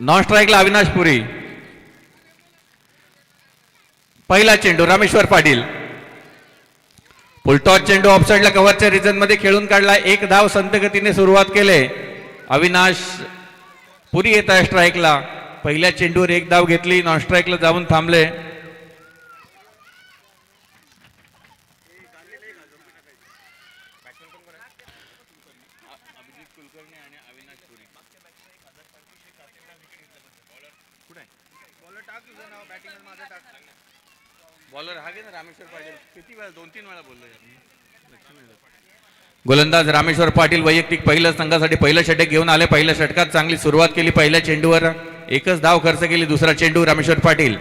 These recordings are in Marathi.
नॉन स्ट्राईकला अविनाश पुरी. पहिला चेंडू रामेश्वर पाटील. फुलटॉस चेंडू ऑफसाईडला कव्हरच्या रिजन मध्ये खेळून काढला. एक धाव संत गतीने सुरुवात केले. अविनाश पुरी येत आहे स्ट्राईकला. पहिल्या चेंडूवर एक धाव घेतली. नॉन स्ट्राईकला जाऊन थांबले. बॉलर हा घे ना रामेश्वर पाटील. किती वेळा 2-3 वेळा बोललो. गोलंदाज रामेश्वर पाटील वैयक्तिक पहिल्या संघासाठी पहिलं षटक घेऊन आले. पहिल्या षटकात चांगली सुरुवात केली. पहिल्या चेंडूवर एकच धाव खर्च केली. दुसरा चेंडू रामेश्वर पाटील.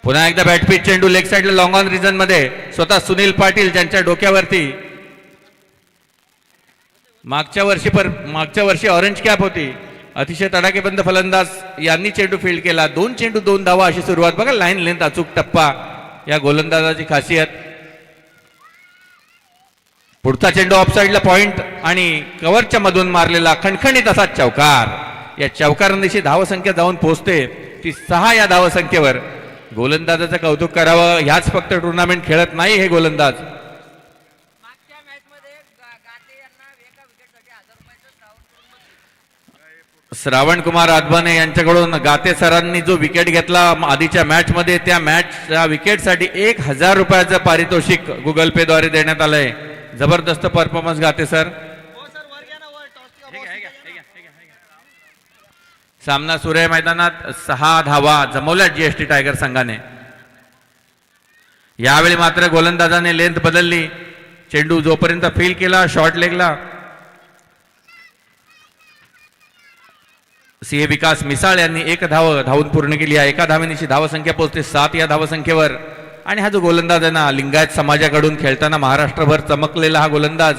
पुन्हा एकदा बॅटपीच चेंडू लेग साइडला लॉंग ऑन रिजन मध्ये स्वतः सुनील पाटील ज्यांच्या डोक्यावरती मागच्या वर्षी ऑरेंज कॅप होती. अतिशय तडाखेबंद फलंदाज यांनी चेंडू फील्ड केला. 2 चेंडू 2 धावा अशी सुरुवात. बघा लाईन लेंथ अचूक टप्पा या गोलंदाजाची खासियत. पुढचा चेंडू ऑफसाईडला पॉइंट आणि कव्हरच्या मधून मारलेला खणखणीत असा चौकार. या चौकारांदिशी धावसंख्या जाऊन पोहोचते ती 6 या धावसंख्येवर. गोलंदाजाचं कौतुक करावं. ह्याच फक्त टुर्नामेंट खेळत नाही हे गोलंदाज. श्रावण कुमार आदवाने यांच्याकडून गाते सरांनी जो विकेट घेतला आधीच्या मॅच मध्ये त्या विकेटसाठी 1000 रुपयाचं पारितोषिक गुगल पे द्वारे देण्यात आलंय. जबरदस्त परफॉर्मन्स गाते सर. सामना सूर्य मैदानात 6 धावा जमवल्या जीएसटी टायगर संघाने. यावेळी मात्र गोलंदाजाने लेंथ बदलली. चेंडू जोपर्यंत फील केला शॉर्ट लेगला सीए विकास मिसाळ यांनी एक धाव धावून पूर्ण केली आहे. एका धावेनिशी धावसंख्या पोहोचते 7 या धावसंख्येवर. आणि हा जो गोलंदाज आहे ना लिंगायत समाजाकडून खेळताना महाराष्ट्रभर चमकलेला हा गोलंदाज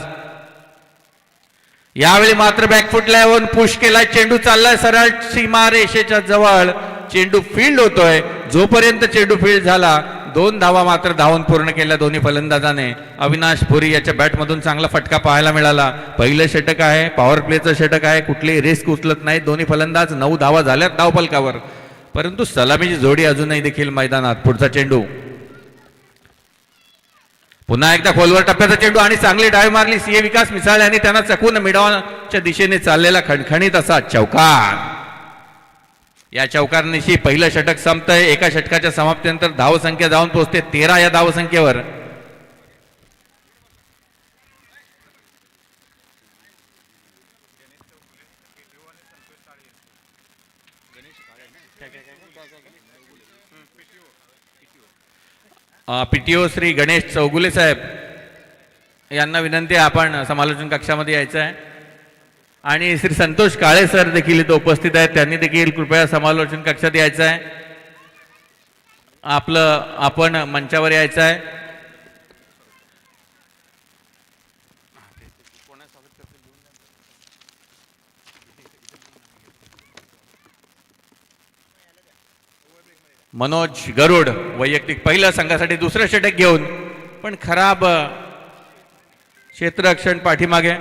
यावेळी मात्र बॅकफुटला येऊन पुश केला. चेंडू चाललाय सरळ सीमा रेषेच्या जवळ. चेंडू फील्ड होतोय. जोपर्यंत चेंडू फील्ड झाला 2 धावा मात्र धावून पूर्ण केल्या दोन्ही फलंदाजाने. अविनाश पुरी याच्या बॅटमधून चांगला फटका पाहायला मिळाला. पहिलं षटक आहे. पॉवर प्लेचं षटक आहे. कुठलीही रिस्क उचलत नाही दोन्ही फलंदाज. 9 धावा झाल्यात धावफलकावर. परंतु सलामीची जोडी अजूनही देखील मैदानात. पुढचा चेंडू पुन्हा एकदा खोलवर टप्प्याचा चेंडू आणि चांगली डाय मारली सीए विकास मिसाळ यांनी. त्यांना चकून मिडॉनच्या दिशेने चाललेला खणखणीत असा चौकार. या चौकारनिशी पहिलं षटक संपतंय. एका षटकाच्या समाप्तीनंतर धावसंख्या जाऊन पोहोचते 13 या धावसंख्येवर. पीटीओ श्री गणेश चौगुले साहेब यांना विनंती आहे आपण समालोचन कक्षामध्ये यायचं आहे. आणि श्री संतोष काळे सर देखील इथे उपस्थित आहेत. त्यांनी देखील कृपया समालोचन कक्षात यायचं आहे. आपण मंचावर यायचं आहे. मनोज गरुड वैयक्तिक पहिल्या संघासाठी दुसरं षटक घेऊन पण खराब क्षेत्ररक्षण पाठीमागे.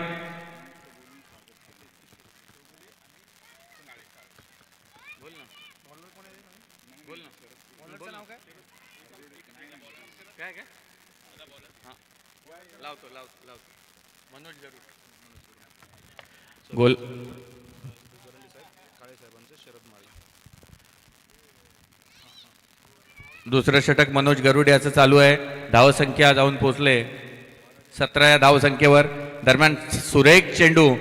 गोल दुसरं षटक मनोज गरुड याचं चालू आहे. धावसंख्या जाऊन पोहोचले 17 या धावसंख्येवर. दरम्यान सुरेख चेंडू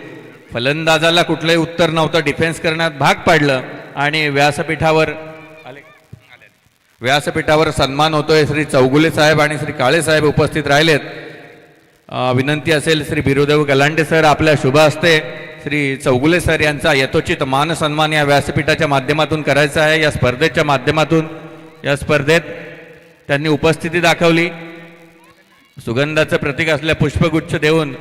फलंदाजाला कुठलंही उत्तर नव्हतं. डिफेन्स करण्यात भाग पाडलं आणि व्यासपीठावर सन्मान होतोय. श्री चौगुले साहेब आणि श्री काळे साहेब उपस्थित राहिलेत. विनंती असेल श्री बिरुदेव गलांडे सर आपल्या शुभ हस्ते श्री चौगुले सर यांचा यथोचित मान सन्मान या व्यासपीठाच्या माध्यमातून करायचा आहे. या स्पर्धेच्या माध्यमातून या स्पर्धेत त्यांनी उपस्थिती दाखवली. सुगंधाचं प्रतीक असल्या पुष्पगुच्छ देऊन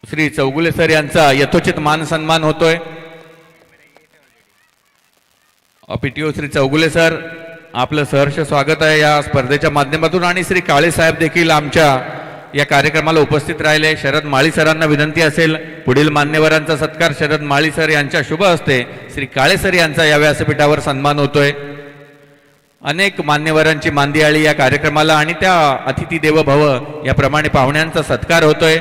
श्री चौगुले सर यांचा यथोचित मान सन्मान होतोय. पीटीओ श्री चौगुले सर आपलं सहर्ष स्वागत आहे या स्पर्धेच्या माध्यमातून. आणि श्री काळे साहेब देखील आमच्या या कार्यक्रमाला उपस्थित राहिले. शरद माळी सरांना विनंती असेल पुढील मान्यवरांचा सत्कार शरद माळी सर यांच्या शुभ हस्ते श्री काळे सर यांचा या व्यासपीठावर सन्मान होतोय. अनेक मान्यवरांची मांदियाळी या कार्यक्रमाला आणि त्या अतिथी देव भव याप्रमाणे पाहुण्यांचा सत्कार होतोय.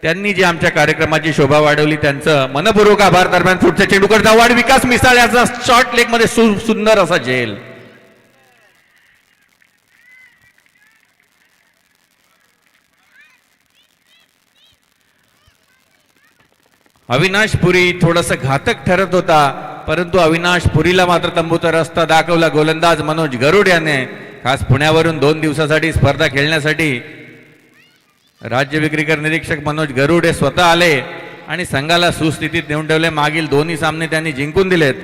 त्यांनी जी आमच्या कार्यक्रमाची शोभा वाढवली त्यांचं मनपूर्वक आभार. दरम्यान पुढच्या चेंडूकडे धावड विकास मिसाळ याचा शॉर्ट लेग मध्ये सुंदर असा झेल. अविनाश पुरी थोडस घातक ठरत होता, परंतु अविनाश पुरीला मात्र तंबूचा रस्ता दाखवला गोलंदाज मनोज गरुड याने. खास पुण्यावरून 2 दिवसासाठी स्पर्धा खेळण्यासाठी राज्य विक्रीकर निरीक्षक मनोज गरुड हे स्वतः आले आणि संघाला सुस्थितीत नेऊन ठेवले. मागील दोन्ही सामने त्यांनी जिंकून दिलेत.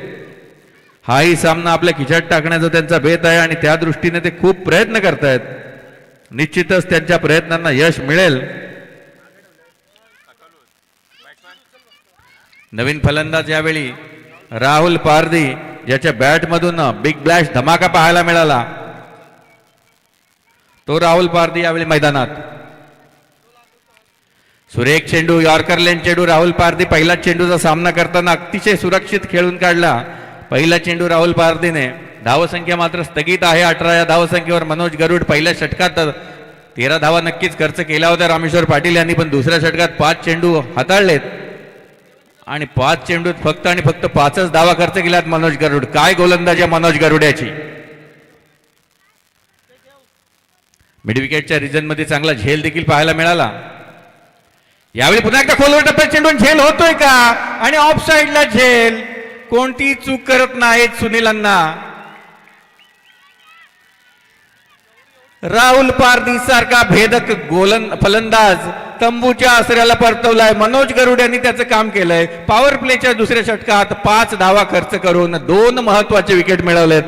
हाही सामना आपल्या खिशात टाकण्याचा त्यांचा बेत आहे आणि त्या दृष्टीने ते खूप प्रयत्न करतायत. निश्चितच त्यांच्या प्रयत्नांना यश मिळेल. नवीन फलंदाज यावेळी राहुल पारधी, ज्याच्या बॅटमधून बिग ब्लॅश धमाका पाहायला मिळाला. तो राहुल पारधी यावेळी मैदानात. सुरेख चेंडू, यॉर्कर लेन चेंडू. राहुल पारधी पहिला चेंडूचा सामना करताना अतिशय सुरक्षित खेळून काढला. पहिला चेंडू राहुल पारधीने. धावसंख्या मात्र स्थगित आहे 18. या धावसंख्येवर मनोज गरुड पहिल्या षटकात 13 धावा नक्कीच खर्च केला होता रामेश्वर पाटील यांनी, पण दुसऱ्या षटकात 5 चेंडू हाताळलेत आणि 5 चेंडूत फक्त आणि फक्त 5च धावा खर्च केल्यात मनोज गरुड. काय गोलंदाजी आहे मनोज गरुड्याची. मिड विकेटच्या रिजन मध्ये चांगला झेल देखील पाहायला मिळाला. यावेळी पुन्हा एकदा खोलवर टप्प्यात चेंडून झेल होतोय का, आणि ऑफ साइडला झेल. कोणती चूक करत नाहीत सुनील अण्णा. राहुल पारधी सारखा भेदक फलंदाज तंबूच्या आसऱ्याला परतवलाय. मनोज गरुड यांनी त्याचं काम केलंय. पॉवर प्लेच्या दुसऱ्या षटकात 5 धावा खर्च करून 2 महत्वाचे विकेट मिळवलेत.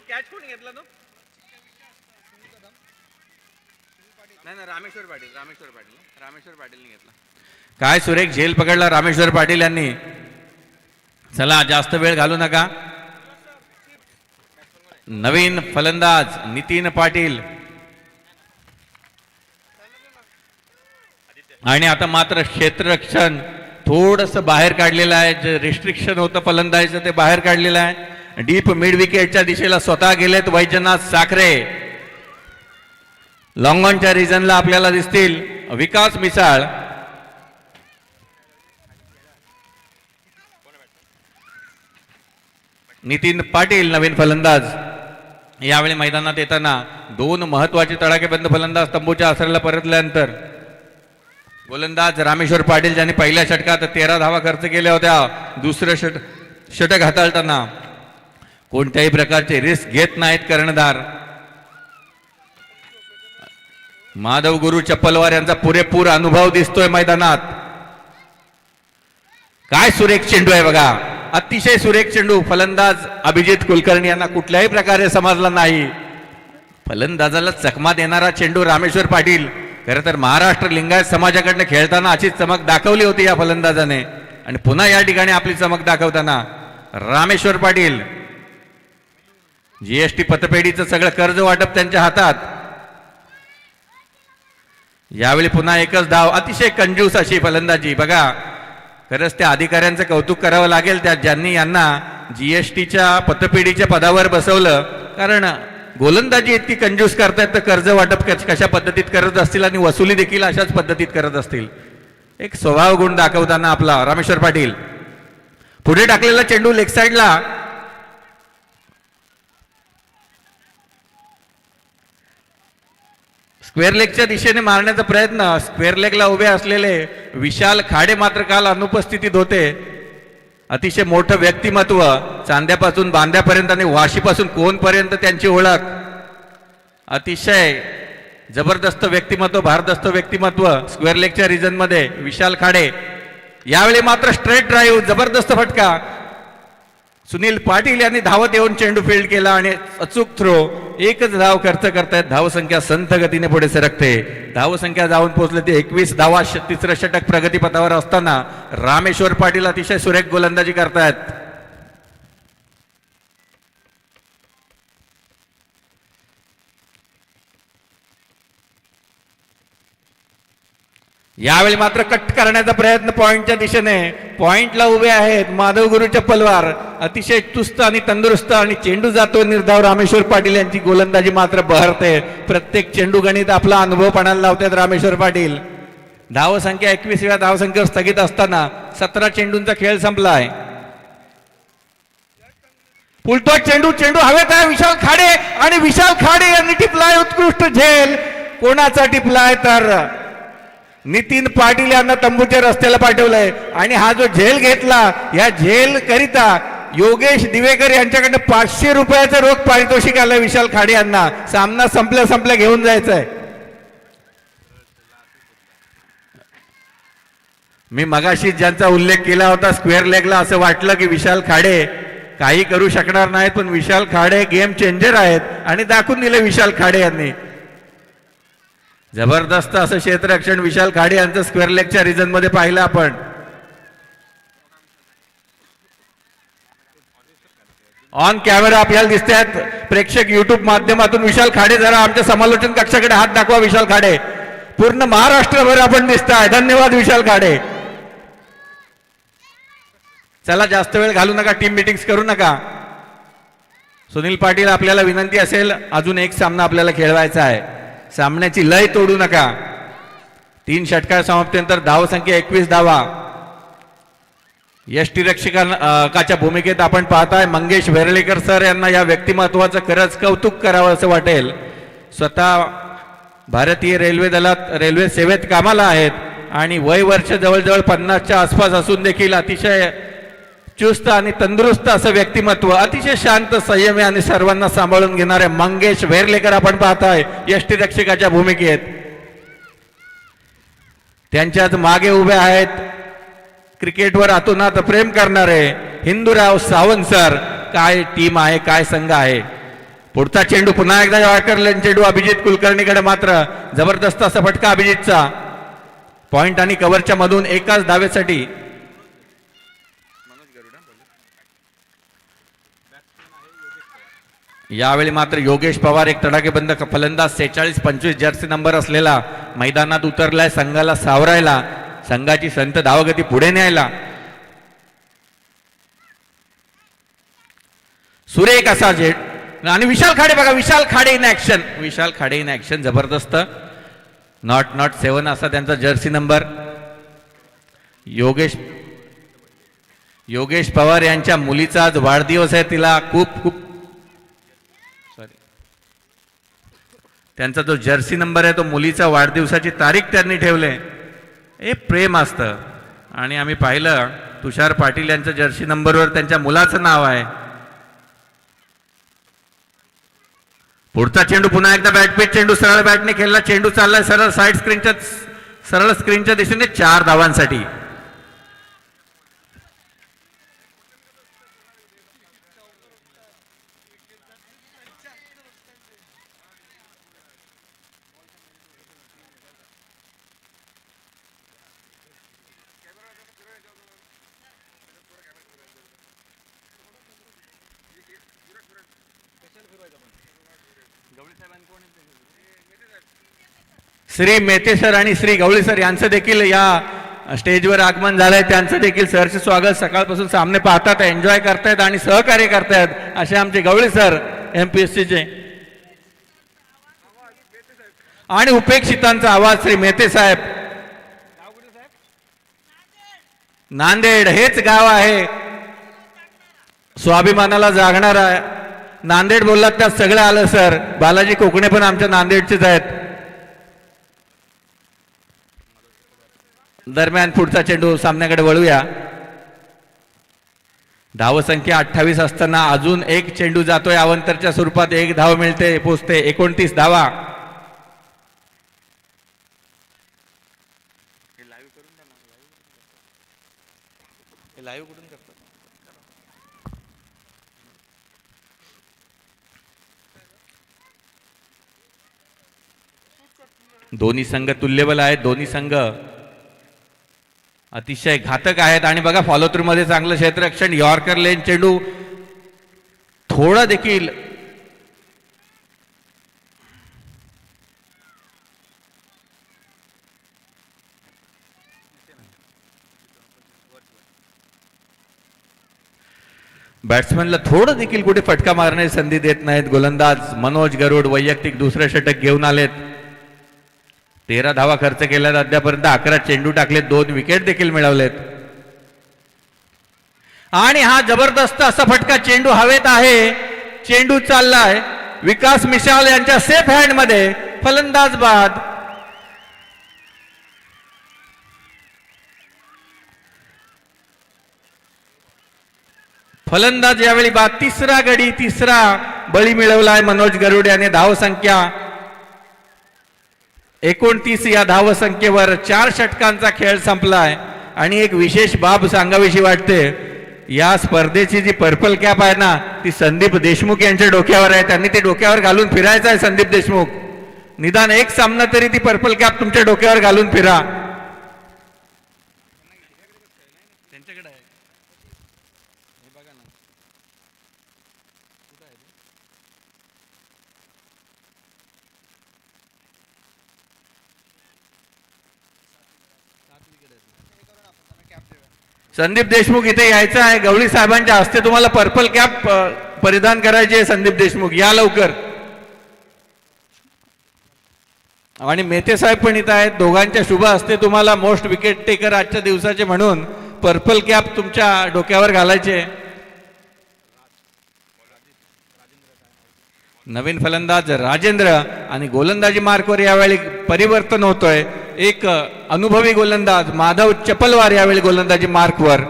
कॅच कोणी घेतला तो? नाही रामेश्वर पाटीलने घेतला. काय सुरेख झेल पकडला रामेश्वर पाटील यांनी. चला जास्त वेळ घालू नका. नवीन फलंदाज नितीन पाटील. आणि आता मात्र क्षेत्ररक्षण थोडस बाहेर काढलेलं आहे. जे रिस्ट्रिक्शन होतं फलंदाजीचं ते बाहेर काढलेलं आहे. डीप मिड विकेटच्या दिशेला स्वतः गेलेत वैजनाथ साखरे. लॉंग ऑनच्या रिजनला आपल्याला दिसतील विकास मिसाळ. नितीन पाटील नवीन फलंदाज यावेळी मैदानात येताना 2 महत्वाचे तडाखेबंद फलंदाज तंबूच्या आसऱ्याला परतल्यानंतर गोलंदाज रामेश्वर पाटील ज्यांनी पहिल्या षटकात 13 धावा खर्च केल्या होत्या. दुसरं षटक हाताळताना कोणत्याही प्रकारचे रिस्क घेत नाहीत कर्णधार. माधव गुरु चप्पलवार यांचा पुरेपूर अनुभव दिसतोय मैदानात. काय सुरेख चेंडू आहे बघा, अतिशय सुरेख चेंडू. फलंदाज अभिजित कुलकर्णी यांना कुठल्याही प्रकारे समजला नाही. फलंदाजाला चकमा देणारा चेंडू रामेश्वर पाटील. खरं तर महाराष्ट्र लिंगायत समाजाकडनं खेळताना अशीच चमक दाखवली होती या फलंदाजाने, आणि पुन्हा या ठिकाणी आपली चमक दाखवताना रामेश्वर पाटील. जीएसटी पतपेढीचं सगळं कर्ज वाटप त्यांच्या हातात. यावेळी पुन्हा एकच धाव. अतिशय कंजूस अशी फलंदाजी बघा. खरंच त्या अधिकाऱ्यांचं कौतुक करावं लागेल त्या ज्यांनी यांना जीएसटीच्या पतपेढीच्या पदावर बसवलं. कारण गोलंदाजी इतकी कंजूस करतायत तर कर्ज वाटप कशा पद्धतीत करत असतील आणि वसुली देखील अशाच पद्धतीत करत असतील. एक स्वभाव गुण दाखवताना आपला रामेश्वर पाटील. पुढे टाकलेला चेंडू लेग साइडला. स्क्वेअर लेगच्या दिशेने मारण्याचा प्रयत्न. स्क्वेअर लेगला उभे असलेले विशाल खाडे मात्र काल अनुपस्थितीत होते. अतिशय मोठं व्यक्तिमत्व. चांद्यापासून बांद्यापर्यंत आणि वाशीपासून कोणपर्यंत त्यांची ओळख. अतिशय जबरदस्त व्यक्तिमत्व, भारदस्त व्यक्तिमत्व. स्क्वेअर लेगच्या रिजन मध्ये विशाल खाडे. यावेळी मात्र स्ट्रेट ड्राईव्ह, जबरदस्त फटका. सुनील पाटील यांनी धावत येऊन चेंडू फील्ड केला आणि अचूक थ्रो. एकच धाव खर्च करतायत. धावसंख्या संथ गतीने पुढे सरकते. धावसंख्या जाऊन पोहोचले ती 21 धावा. तिसरं षटक प्रगतीपथावर असताना रामेश्वर पाटील अतिशय सुरेख गोलंदाजी करतायत. यावेळी मात्र कट करण्याचा प्रयत्न पॉइंटच्या दिशेने. पॉइंटला उभे आहेत माधव गुरु चप्पलवार. अतिशय चुस्त आणि तंदुरुस्त आणि चेंडू जातो निर्धाव. रामेश्वर पाटील यांची गोलंदाजी मात्र बहरते. प्रत्येक चेंडू गणित आपला अनुभव पणाला लावतात रामेश्वर पाटील. धावसंख्या 21व्या धावसंख्येवर स्थगित असताना 17 चेंडूंचा खेळ संपलाय. फुलटॉस चेंडू. चेंडू हवेत आहे. विशाल खाडे आणि विशाल खाडे यांनी टिपलाय उत्कृष्ट झेल. कोणाचा टिपलाय तर नितीन पाटील यांना तंबूच्या रस्त्याला पाठवलंय. आणि हा जो झेल घेतला या झेल करिता योगेश दिवेकर यांच्याकडनं 500 रुपयाचं रोख पारितोषिक आलंय विशाल खाडे यांना. सामना संपल्या घेऊन जायचंय. मी मगाशी ज्यांचा उल्लेख केला होता स्क्वेअर लेगला, असं वाटलं की विशाल खाडे काही करू शकणार नाहीत, पण विशाल खाडे गेम चेंजर आहेत आणि दाखवून दिले विशाल खाडे यांनी. जबरदस्त असं क्षेत्ररक्षण विशाल खाडे यांचं स्क्वेअर लेगच्या रिजन मध्ये पाहिलं आपण. ऑन कॅमेरा आपल्याला दिसत आहेत प्रेक्षक युट्यूब माध्यमातून. विशाल खाडे जरा आमच्या समालोचन कक्षाकडे हात दाखवा. विशाल खाडे पूर्ण महाराष्ट्रभर आपण दिसताय. धन्यवाद विशाल खाडे. चला जास्त वेळ घालू नका. टीम मीटिंग्स करू नका. सुनील पाटील आपल्याला विनंती असेल, अजून एक सामना आपल्याला खेळवायचा आहे. सामन्याची लय तोडू नका. 3 षटकार समाप्तीनंतर धावसंख्या 21 धावा. यष्टीरक्षकाच्या भूमिकेत आपण पाहताय मंगेश वेरळेकर सर यांना या व्यक्तिमत्वाचं खरंच कौतुक करावं असं वाटेल. स्वतः भारतीय रेल्वे दलात रेल्वे सेवेत कामाला आहेत आणि वय वर्ष जवळजवळ 50च्या आसपास असून देखील अतिशय चुस्त आणि तंदुरुस्त असं व्यक्तिमत्व. अतिशय शांत संयमी आणि सर्वांना सांभाळून घेणारे मंगेश वेरलेकर आपण पाहताय यष्टीरक्षकाच्या भूमिकेत. त्यांच्याच मागे उभे आहेत क्रिकेटवर अतोनात प्रेम करणारे हिंदूराव सावंत सर. काय टीम आहे, काय संघ आहे. पुढचा चेंडू पुन्हा एकदा वाटकरले. चेंडू अभिजित कुलकर्णीकडे. मात्र जबरदस्त असा फटका अभिजितचा. पॉइंट आणि कव्हरच्या मधून एकाच धावेसाठी यावेळी मात्र योगेश पवार एक तडाखेबंद फलंदाज 46-25 जर्सी नंबर असलेला मैदानात उतरलाय संघाला सावरायला, संघाची संत धावगती पुढे न्यायला. सुरेख असा झेड आणि विशाल खाडे बघा. Vishal Khade in action. Vishal Khade in action. जबरदस्त. नॉट 7 असा त्यांचा जर्सी नंबर. योगेश पवार यांच्या मुलीचा आज वाढदिवस आहे. तिला खूप त्यांचा जो जर्सी नंबर आहे तो मुलीचा वाढदिवसाची तारीख त्यांनी ठेवले. हे प्रेम असतं. आणि आम्ही पाहिलं तुषार पाटील यांच्या जर्सी नंबरवर त्यांच्या मुलाचं नाव आहे. पुढचा चेंडू पुन्हा एकदा बॅटपीट. चेंडू सरळ बॅटने खेळला. चेंडू चाललाय सरळ साईड सरळ स्क्रीनच्या दिशेने 4 धावांसाठी. श्री मेहते सर आणि श्री गवळी सर यांचं देखील या स्टेजवर आगमन झालंय. त्यांचं देखील सरचे स्वागत. सकाळपासून सामने पाहतात, एन्जॉय करतायत आणि सहकार्य करतायत असे आमचे गवळी सर MPSCचे. आणि उपेक्षितांचा आवाज श्री मेहते साहेब. नांदेड हेच गाव आहे स्वाभिमानाला जागणार आहे. नांदेड बोललात त्यात सगळं आलं सर. बालाजी कोकणे पण आमच्या नांदेडचेच आहेत. दरम्यान पुढचा चेंडू सामन्याकडे वळूया. धावसंख्या 28 असताना अजून एक चेंडू जातोय अवंतरच्या स्वरूपात. 1 धाव मिळते, पोचते 29 धावा. दोन्ही संघ तुल्यबल आहेत, दोन्ही संघ अतिशय घातक आहेत. आणि बघा फॉलो थ्रू मध्ये चांगलं क्षेत्ररक्षण, यॉर्कर लेन चेंडू थोडा देखील बॅट्समॅनला थोडं देखील कुठे फटका मारण्याची संधी देत नाहीत गोलंदाज मनोज गरुड. वैयक्तिक दुसरं षटक घेऊन आलेत. 13 धावा खर्च केल्यात अद्यापर्यंत, 11 चेंडू टाकलेत, 2 विकेट देखील मिळवलेत. आणि हा जबरदस्त असा फटका चेंडू हवेत आहे. चेंडू चाललाय विकास मिशाल यांच्या सेफ हँड मध्ये. फलंदाज बाद. फलंदाज यावेळी बाद. तिसरा गडी, तिसरा बळी मिळवलाय मनोज गरुड याने. धावसंख्या 29 या धावसंख्येवर 4 षटकांचा खेळ संपलाय. आणि एक विशेष बाब सांगावीशी वाटते, या स्पर्धेची जी पर्पल कॅप आहे ना ती संदीप देशमुख यांच्या डोक्यावर आहे. त्यांनी ते डोक्यावर घालून फिरायचं आहे. संदीप देशमुख, निदान एक सामना तरी ती पर्पल कॅप तुमच्या डोक्यावर घालून फिरा. संदीप देशमुख इथे यायचं आहे. गवळी साहेबांच्या हस्ते तुम्हाला पर्पल कॅप परिधान करायची आहे. संदीप देशमुख या लवकर. आणि मेहते साहेब पण इथं आहेत. दोघांच्या शुभ हस्ते तुम्हाला मोस्ट विकेट टेकर आजच्या दिवसाचे म्हणून पर्पल कॅप तुमच्या डोक्यावर घालायचे. नवीन फलंदाज राजेंद्र. आणि गोलंदाजी मार्कवर यावेळी परिवर्तन होतोय. एक अनुभवी गोलंदाज माधव चपलवार यावेळी गोलंदाजी मार्कवर.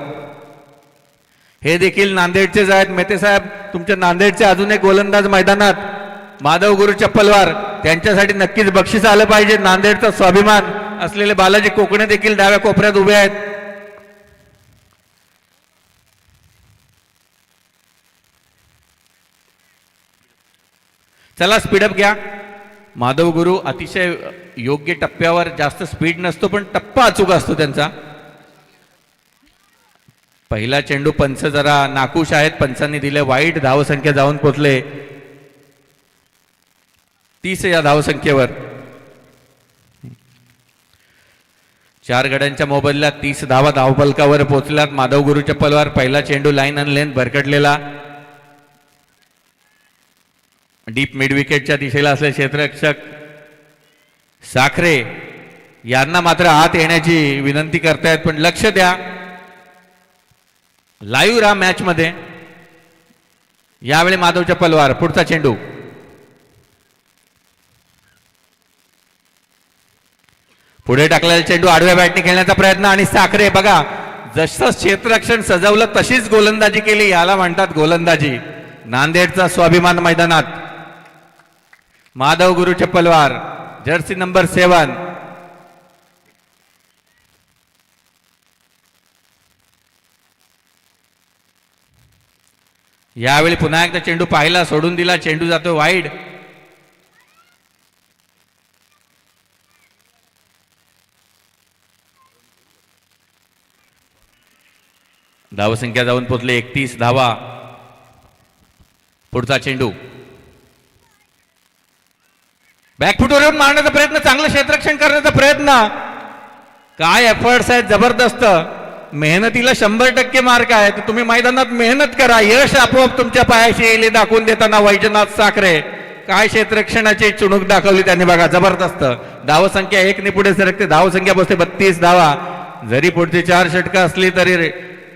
हे देखील नांदेडचेच आहेत. मेहते साहेब, तुमच्या नांदेडचे अजून एक गोलंदाज मैदानात माधव गुरु चप्पलवार, त्यांच्यासाठी नक्कीच बक्षीस आलं पाहिजे. नांदेडचा स्वाभिमान असलेले बालाजी कोकणे देखील डाव्या कोपऱ्यात उभे आहेत. चला स्पीडअप घ्या. माधव गुरु अतिशय योग्य टप्प्यावर, जास्त स्पीड नसतो पण टप्पा अचूक असतो त्यांचा. पहिला चेंडू पंच जरा नाखुश आहेत. पंचांनी दिले वाईट. धावसंख्या जाऊन पोचले 30 या धावसंख्येवर. 4 गड्यांच्या मोबदल्यात 30 धावा धावफलकावर पोचल्यात. माधव गुरु चप्पलवार. पहिला चेंडू लाईन अन लेन भरकटलेला. डीप मिड विकेटच्या दिशेला असलेले क्षेत्ररक्षक साखरे यांना मात्र आत येण्याची विनंती करतायत. पण लक्ष द्या, लाईव्ह राहा मॅच मध्ये. यावेळी माधव चप्पलवार. पुढचा चेंडू पुढे टाकलेला चेंडू आडव्या बॅटने खेळण्याचा प्रयत्न. आणि साखरे बघा, जसं क्षेत्ररक्षण सजवलं तशीच गोलंदाजी केली. याला म्हणतात गोलंदाजी. नांदेडचा स्वाभिमान मैदानात माधव गुरु चप्पलवार, जर्सी नंबर 7. यावेळी पुन्हा एकदा चेंडू पाहिला, सोडून दिला. चेंडू जातो वाईड. धावसंख्या जाऊन पोचले 31 धावा. पुढचा चेंडू बॅकफुटवर येऊन मारण्याचा प्रयत्न. चांगलं क्षेत्ररक्षण करण्याचा प्रयत्न. काय एफर्ट्स आहेत, जबरदस्त. मेहनतीला 100% मार्क आहे. तुम्ही मैदानात मेहनत करा, यश आपोआप तुमच्या पायाशी येईल. दाखवून देताना वैजनाथ साखरे काय क्षेत्ररक्षणाची चुणूक दाखवली त्यांनी बघा. जबरदस्त. धावसंख्या 1 ने पुढे सरकते. धावसंख्या बसते 32 धावा. जरी पुढची 4 षटकं असली तरी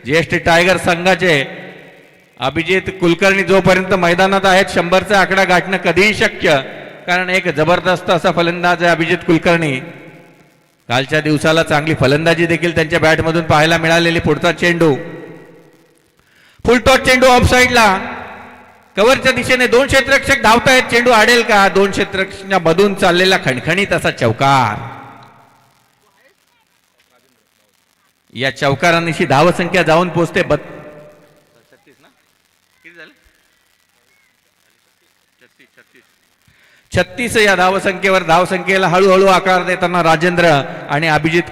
ज्येष्ठ टायगर संघाचे अभिजित कुलकर्णी जोपर्यंत मैदानात आहेत 100चा आकडा गाठणं कधीही शक्य. कारण एक जबरदस्त असा फलंदाज आहे अभिजित कुलकर्णी. कालच्या दिवसाला चांगली फलंदाजी देखील त्यांच्या बॅटमधून पाहायला मिळालेली. पुढचा चेंडू फुलटॉस चेंडू ऑफ साईडला. कव्हरच्या दिशेने 2 क्षेत्ररक्षक धावतायत. चेंडू आडेल का? 2 क्षेत्ररक्षकांमधून चाललेला खणखणीत असा चौकार. या चौकारांनीशी धावसंख्या जाऊन पोचते 36. 36 या धावसंख्येवर धावसंख्येला हळूहळू आकार देताना राजेंद्र आणि अभिजित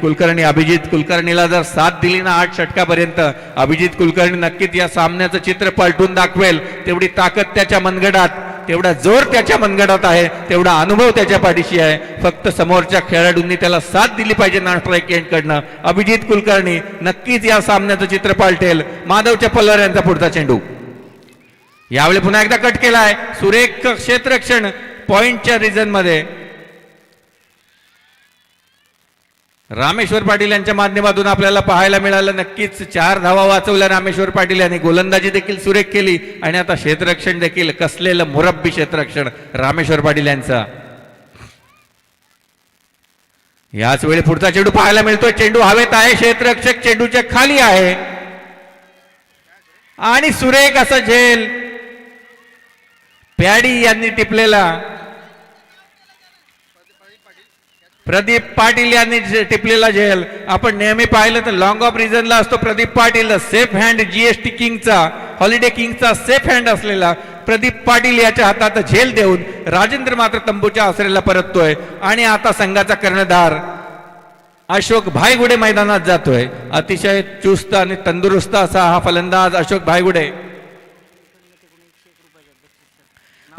कुलकर्णीला जर साथ दिली ना 8 षटकापर्यंत अभिजित कुलकर्णी नक्कीच या सामन्याचं चित्र पलटून दाखवेल. तेवढी ताकद त्याच्या मनगडात, तेवढा जोर त्याच्या मनगडात आहे, तेवढा अनुभव त्याच्या पाठीशी आहे. फक्त समोरच्या खेळाडूंनी त्याला साथ दिली पाहिजे नॉन स्ट्राईक एंडकडनं. अभिजित कुलकर्णी नक्कीच या सामन्याचं चित्र पालटेल. माधव चप्पलवार यांचा पुढचा चेंडू यावेळी पुन्हा एकदा कट केलाय. सुरेख क्षेत्ररक्षण पॉइंटच्या रिजन मध्ये रामेश्वर पाटील यांच्या माध्यमातून आपल्याला पाहायला मिळालं. नक्कीच 4 धावा वाचवल्या रामेश्वर पाटील यांनी. गोलंदाजी देखील सुरेख केली आणि आता क्षेत्ररक्षण देखील कसलेलं मुरब्बी क्षेत्ररक्षण रामेश्वर पाटील यांचा. याच वेळी पुढचा चेंडू पाहायला मिळतोय. चेंडू हवेत आहे, क्षेत्ररक्षक चेंडूच्या खाली आहे आणि सुरेख असा झेल प्याडी यांनी टिपलेला. प्रदीप पाटील यांनी टिपलेला झेल आपण नेहमी पाहिलं तर लॉंग ऑफ रिजनला असतो Pradeep Patil. Safe hand GST किंगचा, हॉलिडे किंगचा सेफ हँड असलेला प्रदीप पाटील याच्या हातात झेल देऊन राजेंद्र मात्र तंबूच्या आसरेला परततोय. आणि आता संघाचा कर्णधार अशोक भाईगुडे मैदानात जातोय. अतिशय चुस्त आणि तंदुरुस्त असा हा फलंदाज अशोक भाईगुडे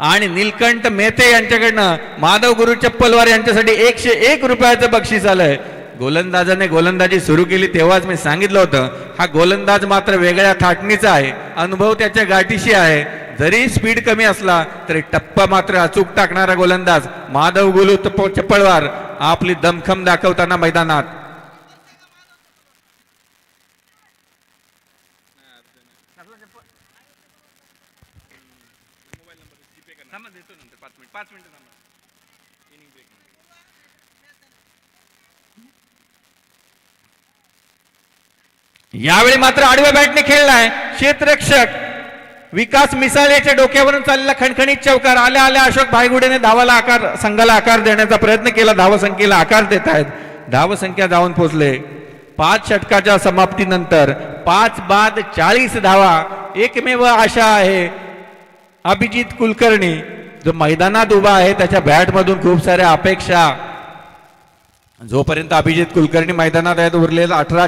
आणि नीलकंठ मेहते यांच्याकडनं माधव गुरु चप्पलवार यांच्यासाठी 101 रुपयाचं बक्षीस आलंय. गोलंदाजाने गोलंदाजी सुरू केली तेव्हाच मी सांगितलं होतं हा गोलंदाज मात्र वेगळ्या थाटणीचा आहे. अनुभव त्याच्या गाठीशी आहे. जरी स्पीड कमी असला तरी टप्पा मात्र अचूक टाकणारा गोलंदाज माधव गुरु चप्पलवार आपली दमखम दाखवताना मैदानात. यावेळी मात्र आडव्या बॅटने खेळलाय. क्षेत्ररक्षक विकास मिसाळ याच्या डोक्यावरून चाललेला खणखणीत चौकार. आल्या आल्या अशोक भाईगुडेने धावाला आकार, संघाला आकार देण्याचा प्रयत्न केला. धावसंख्येला आकार देत आहेत. धावसंख्या जाऊन पोहोचले 5 षटकाच्या समाप्तीनंतर 5 बाद 40 धावा. एकमेव आशा आहे अभिजित कुलकर्णी जो मैदानात उभा आहे त्याच्या बॅटमधून खूप साऱ्या अपेक्षा. जोपर्यंत अभिजित कुलकर्णी मैदानात आहेत उरलेला 18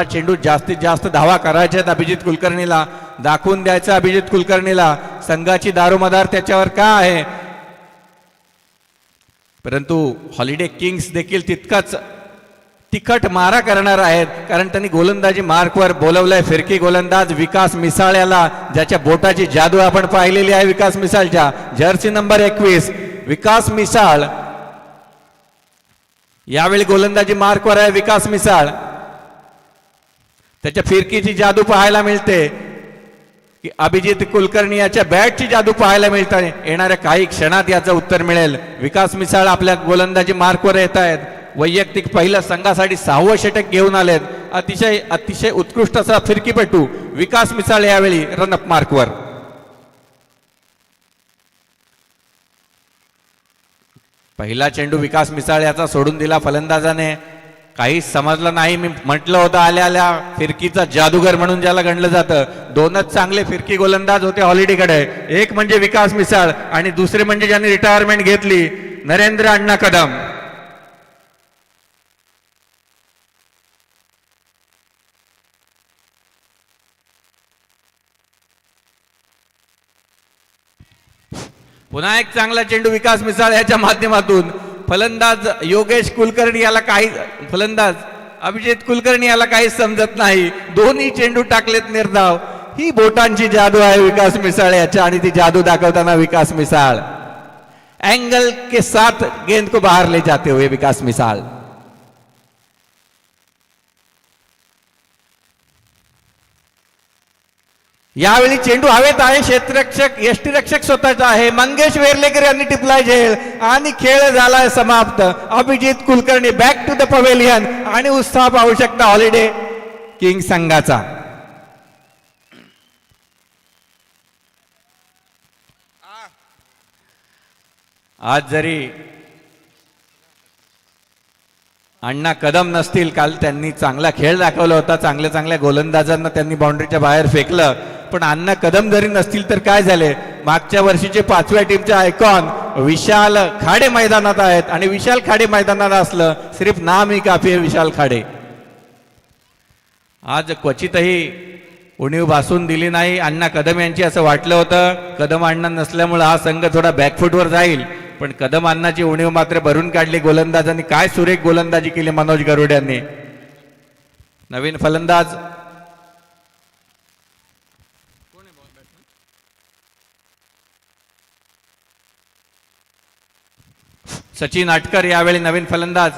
चेंडू जास्तीत जास्त धावा करायचे आहेत. अभिजित कुलकर्णीला दाखवून द्यायचं अभिजित कुलकर्णीला संघाची दारोमदार त्याच्यावर का आहे. परंतु हॉलिडे किंग्स देखील तितकाच तिखट मारा करणार आहेत कारण त्यांनी गोलंदाजी मार्कवर बोलवलंय फिरकी गोलंदाज विकास मिसाळ याला, ज्याच्या बोटाची जादू आपण पाहिलेली आहे. विकास मिसाळच्या जर्सी नंबर 21 विकास मिसाळ यावेळी गोलंदाजी मार्कवर आहे. विकास मिसाळ त्याच्या फिरकीची जादू पाहायला मिळते की अभिजित कुलकर्णी याच्या बॅटची जादू पाहायला मिळते. येणाऱ्या काही क्षणात याचं उत्तर मिळेल. विकास मिसाळ आपल्या गोलंदाजी मार्कवर येत आहेत. वैयक्तिक पहिल्या संघासाठी 6वं षटक घेऊन आलेत. अतिशय उत्कृष्ट असा फिरकीपटू विकास मिसाळ यावेळी रनअप मार्कवर. पहिला चेंडू विकास मिसाळ याचा सोडून दिला फलंदाजाने. काहीच समजलं नाही. मी म्हटलं होतं आल्या आल्या फिरकीचा जादूगर म्हणून ज्याला गणलं जातं. 2च चांगले फिरकी गोलंदाज होते हॉलिडेकडे. एक म्हणजे विकास मिसाळ आणि दुसरे म्हणजे ज्यांनी रिटायरमेंट घेतली नरेंद्र अण्णा कदम. पुन्हा एक चांगला चेंडू विकास मिसाळ याच्या माध्यमातून. फलंदाज योगेश कुलकर्णी याला काही, फलंदाज अभिजित कुलकर्णी याला काहीच समजत नाही. दोन्ही चेंडू टाकलेत निर्धाव. ही बोटांची जादू आहे विकास मिसाळ याच्या आणि ती जादू दाखवताना विकास मिसाळ एंगल के साथ गेंद को बाहर ले जाते हुए विकास मिसाळ. यावेळी चेंडू हवेत आहे. क्षेत्ररक्षक यष्टीरक्षक स्वतःचा आहे. मंगेश वेर्लेकर यांनी टिपलाय झेल आणि खेळ झालाय समाप्त. Abhijit Kulkarni back to the pavilion आणि उत्साह पाहू शकता हॉलिडे किंग संघाचा. आज जरी अण्णा कदम नसतील, काल त्यांनी चांगला खेळ दाखवला होता. चांगल्या गोलंदाजांना त्यांनी बाउंड्रीच्या बाहेर फेकलं. पण अण्णा कदम जरी नसतील तर काय झाले, मागच्या वर्षीचे 5व्या टीमचे आयकॉन विशाल खाडे मैदानात आहेत आणि विशाल खाडे मैदानात असलं सिर्फ नाम ही काफी आहे विशाल खाडे. आज क्वचितही उणीव भासून दिली नाही अण्णा कदम यांची, असं वाटलं होतं कदम अण्णा नसल्यामुळे हा संघ थोडा बॅकफुटवर जाईल, पण कदम अण्णाची उणीव मात्र भरून काढली गोलंदाजांनी. काय सुरेख गोलंदाजी केली मनोज गरुड यांनी. नवीन फलंदाज सचिन आटकर यावेळी नवीन फलंदाज.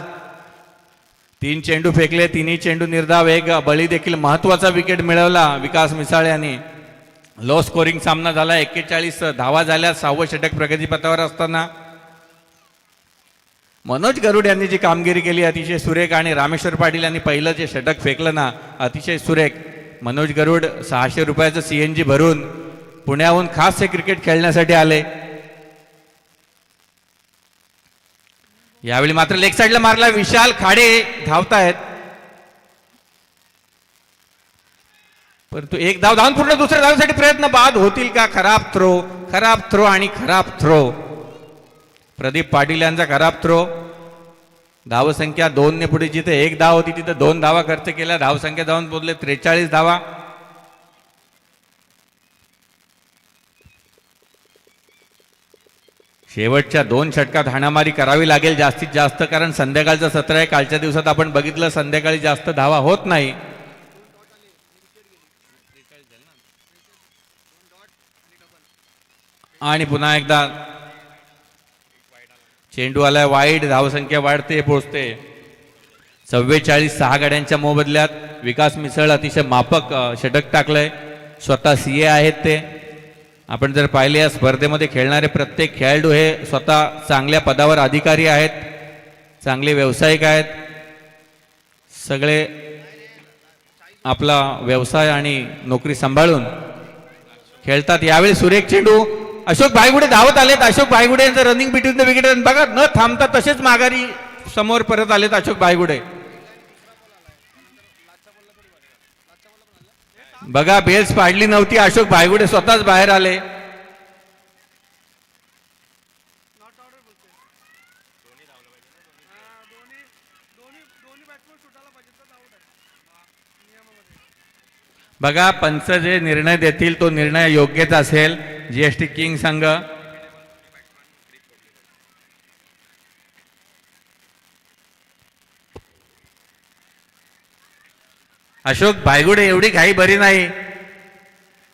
3 चेंडू फेकले, तिन्ही चेंडू निर्धाव, एक बळी देखील महत्वाचा विकेट मिळवला विकास मिसाळ यांनी. लो स्कोरिंग सामना झाला, 41 धावा झाल्या, 6वं षटक प्रगतीपथावर असताना मनोज गरुड यांनी जी कामगिरी केली अतिशय सुरेख, आणि रामेश्वर पाटील यांनी पहिलं जे षटक फेकलं ना अतिशय सुरेख. मनोज गरुड 600 रुपयाचं CNG भरून पुण्याहून खास हे क्रिकेट खेळण्यासाठी आले. यावेळी मात्र लेग साईडला मारला, विशाल खाडे धावतायत, परंतु एक धाव धावून पूर्ण दुसऱ्या धावसाठी प्रयत्न बाद होतील का. खराब थ्रो आणि खराब थ्रो. प्रदीप पाटील यांचा खराब थ्रो. धावसंख्या 2 ने पुढे, जिथे 1 धाव होती तिथे 2 धावा खर्च केल्या, धावसंख्या जाऊन पोहोचले 43 धावा. शेवटच्या 2 षटकात हाणामारी करावी लागेल जास्तीत जास्त, कारण संध्याकाळचं सत्र आहे. कालच्या दिवसात आपण बघितलं संध्याकाळी जास्त धावा होत नाही. आणि पुन्हा एकदा चेंडू आलाय वाईड, धावसंख्या वाढते पोहोचते 44. 6 गाड्यांच्या मोबदल्यात विकास मिसळ अतिशय माफक षटक टाकलंय. स्वतः CA आहेत ते. आपण जर पाहिले या स्पर्धेमध्ये खेळणारे प्रत्येक खेळाडू हे स्वतः चांगल्या पदावर अधिकारी आहेत, चांगले व्यावसायिक आहेत, सगळे आपला व्यवसाय आणि नोकरी सांभाळून खेळतात. यावेळी सुरेख चेंडू, अशोक भाईगुडे धावत आलेत. अशोक भाईगुडे यांचं रनिंग बिटवीन द विकेट बघा, न थांबता तसेच माघारी समोर परत आलेत अशोक भाईगुडे. बघा बेल्स पाडली नव्हती, अशोक भाईगुडे स्वतःच बाहेर आले. बघा पंच जे निर्णय देतील तो निर्णय योग्यच असेल. GST किंग संघ अशोक भाईगुडे एवढी घाई बरी नाही.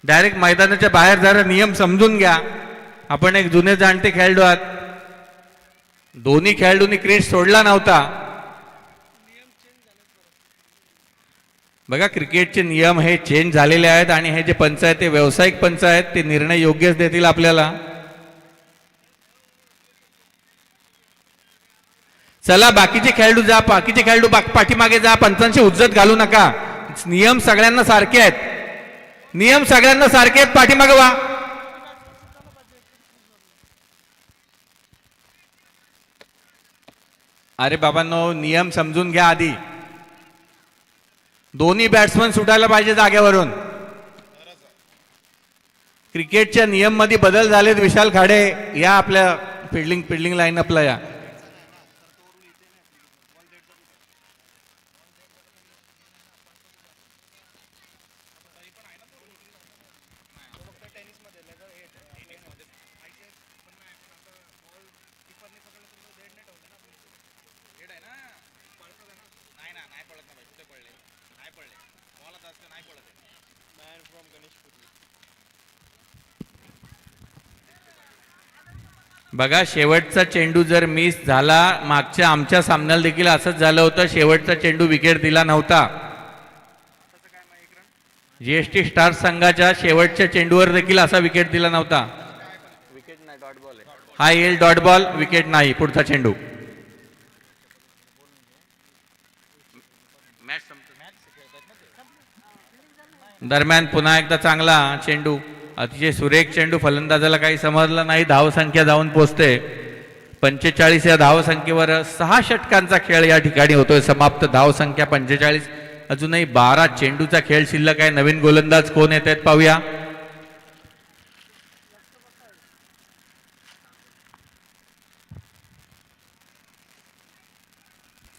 डायरेक्ट मैदानाच्या बाहेर जरा नियम समजून घ्या. आपण एक जुने जाणते खेळाडू आहात. दोन्ही खेळाडूंनी क्रीज सोडला नव्हता. बघा क्रिकेटचे नियम हे चेंज झालेले आहेत आणि हे जे पंच आहेत ते व्यावसायिक पंच आहेत, ते निर्णय योग्यच देतील आपल्याला. चला बाकीचे खेळाडू जा, बाकीचे खेळाडू पाठीमागे जा, पंचांची उज्जत घालू नका. नियम सगळ्यांना सारखे आहेत, नियम सगळ्यांना सारखे आहेत, पाठीमागे वा. अरे बाबांनो नियम समजून घ्या आधी. दोन्ही बॅट्समन सुटायला पाहिजे जागेवरून. क्रिकेटच्या नियम मध्ये बदल झालेत. विशाल खाडे या आपल्या फिल्डिंग लाईनअपला या. बघा शेवटचा चेंडू जर मिस झाला, मागच्या आमच्या सामन्याला देखील असंच झालं होतं. शेवटचा चेंडू विकेट दिला नव्हता. GST स्टार संघाच्या शेवटच्या चेंडूवर देखील असा विकेट दिला नव्हता. हा येईल डॉट बॉल, विकेट नाही. पुढचा चेंडू. दरम्यान पुन्हा एकदा चांगला चेंडू, अतिशय सुरेख चेंडू. फलंदाजाला काही समजलं नाही. धावसंख्या जाऊन पोहोचते 45. या धावसंख्येवर 6 षटकांचा खेळ या ठिकाणी होतोय समाप्त. धावसंख्या 45. अजूनही 12 चेंडूचा खेळ शिल्लक आहे. नवीन गोलंदाज कोण येत आहेत पाहूया.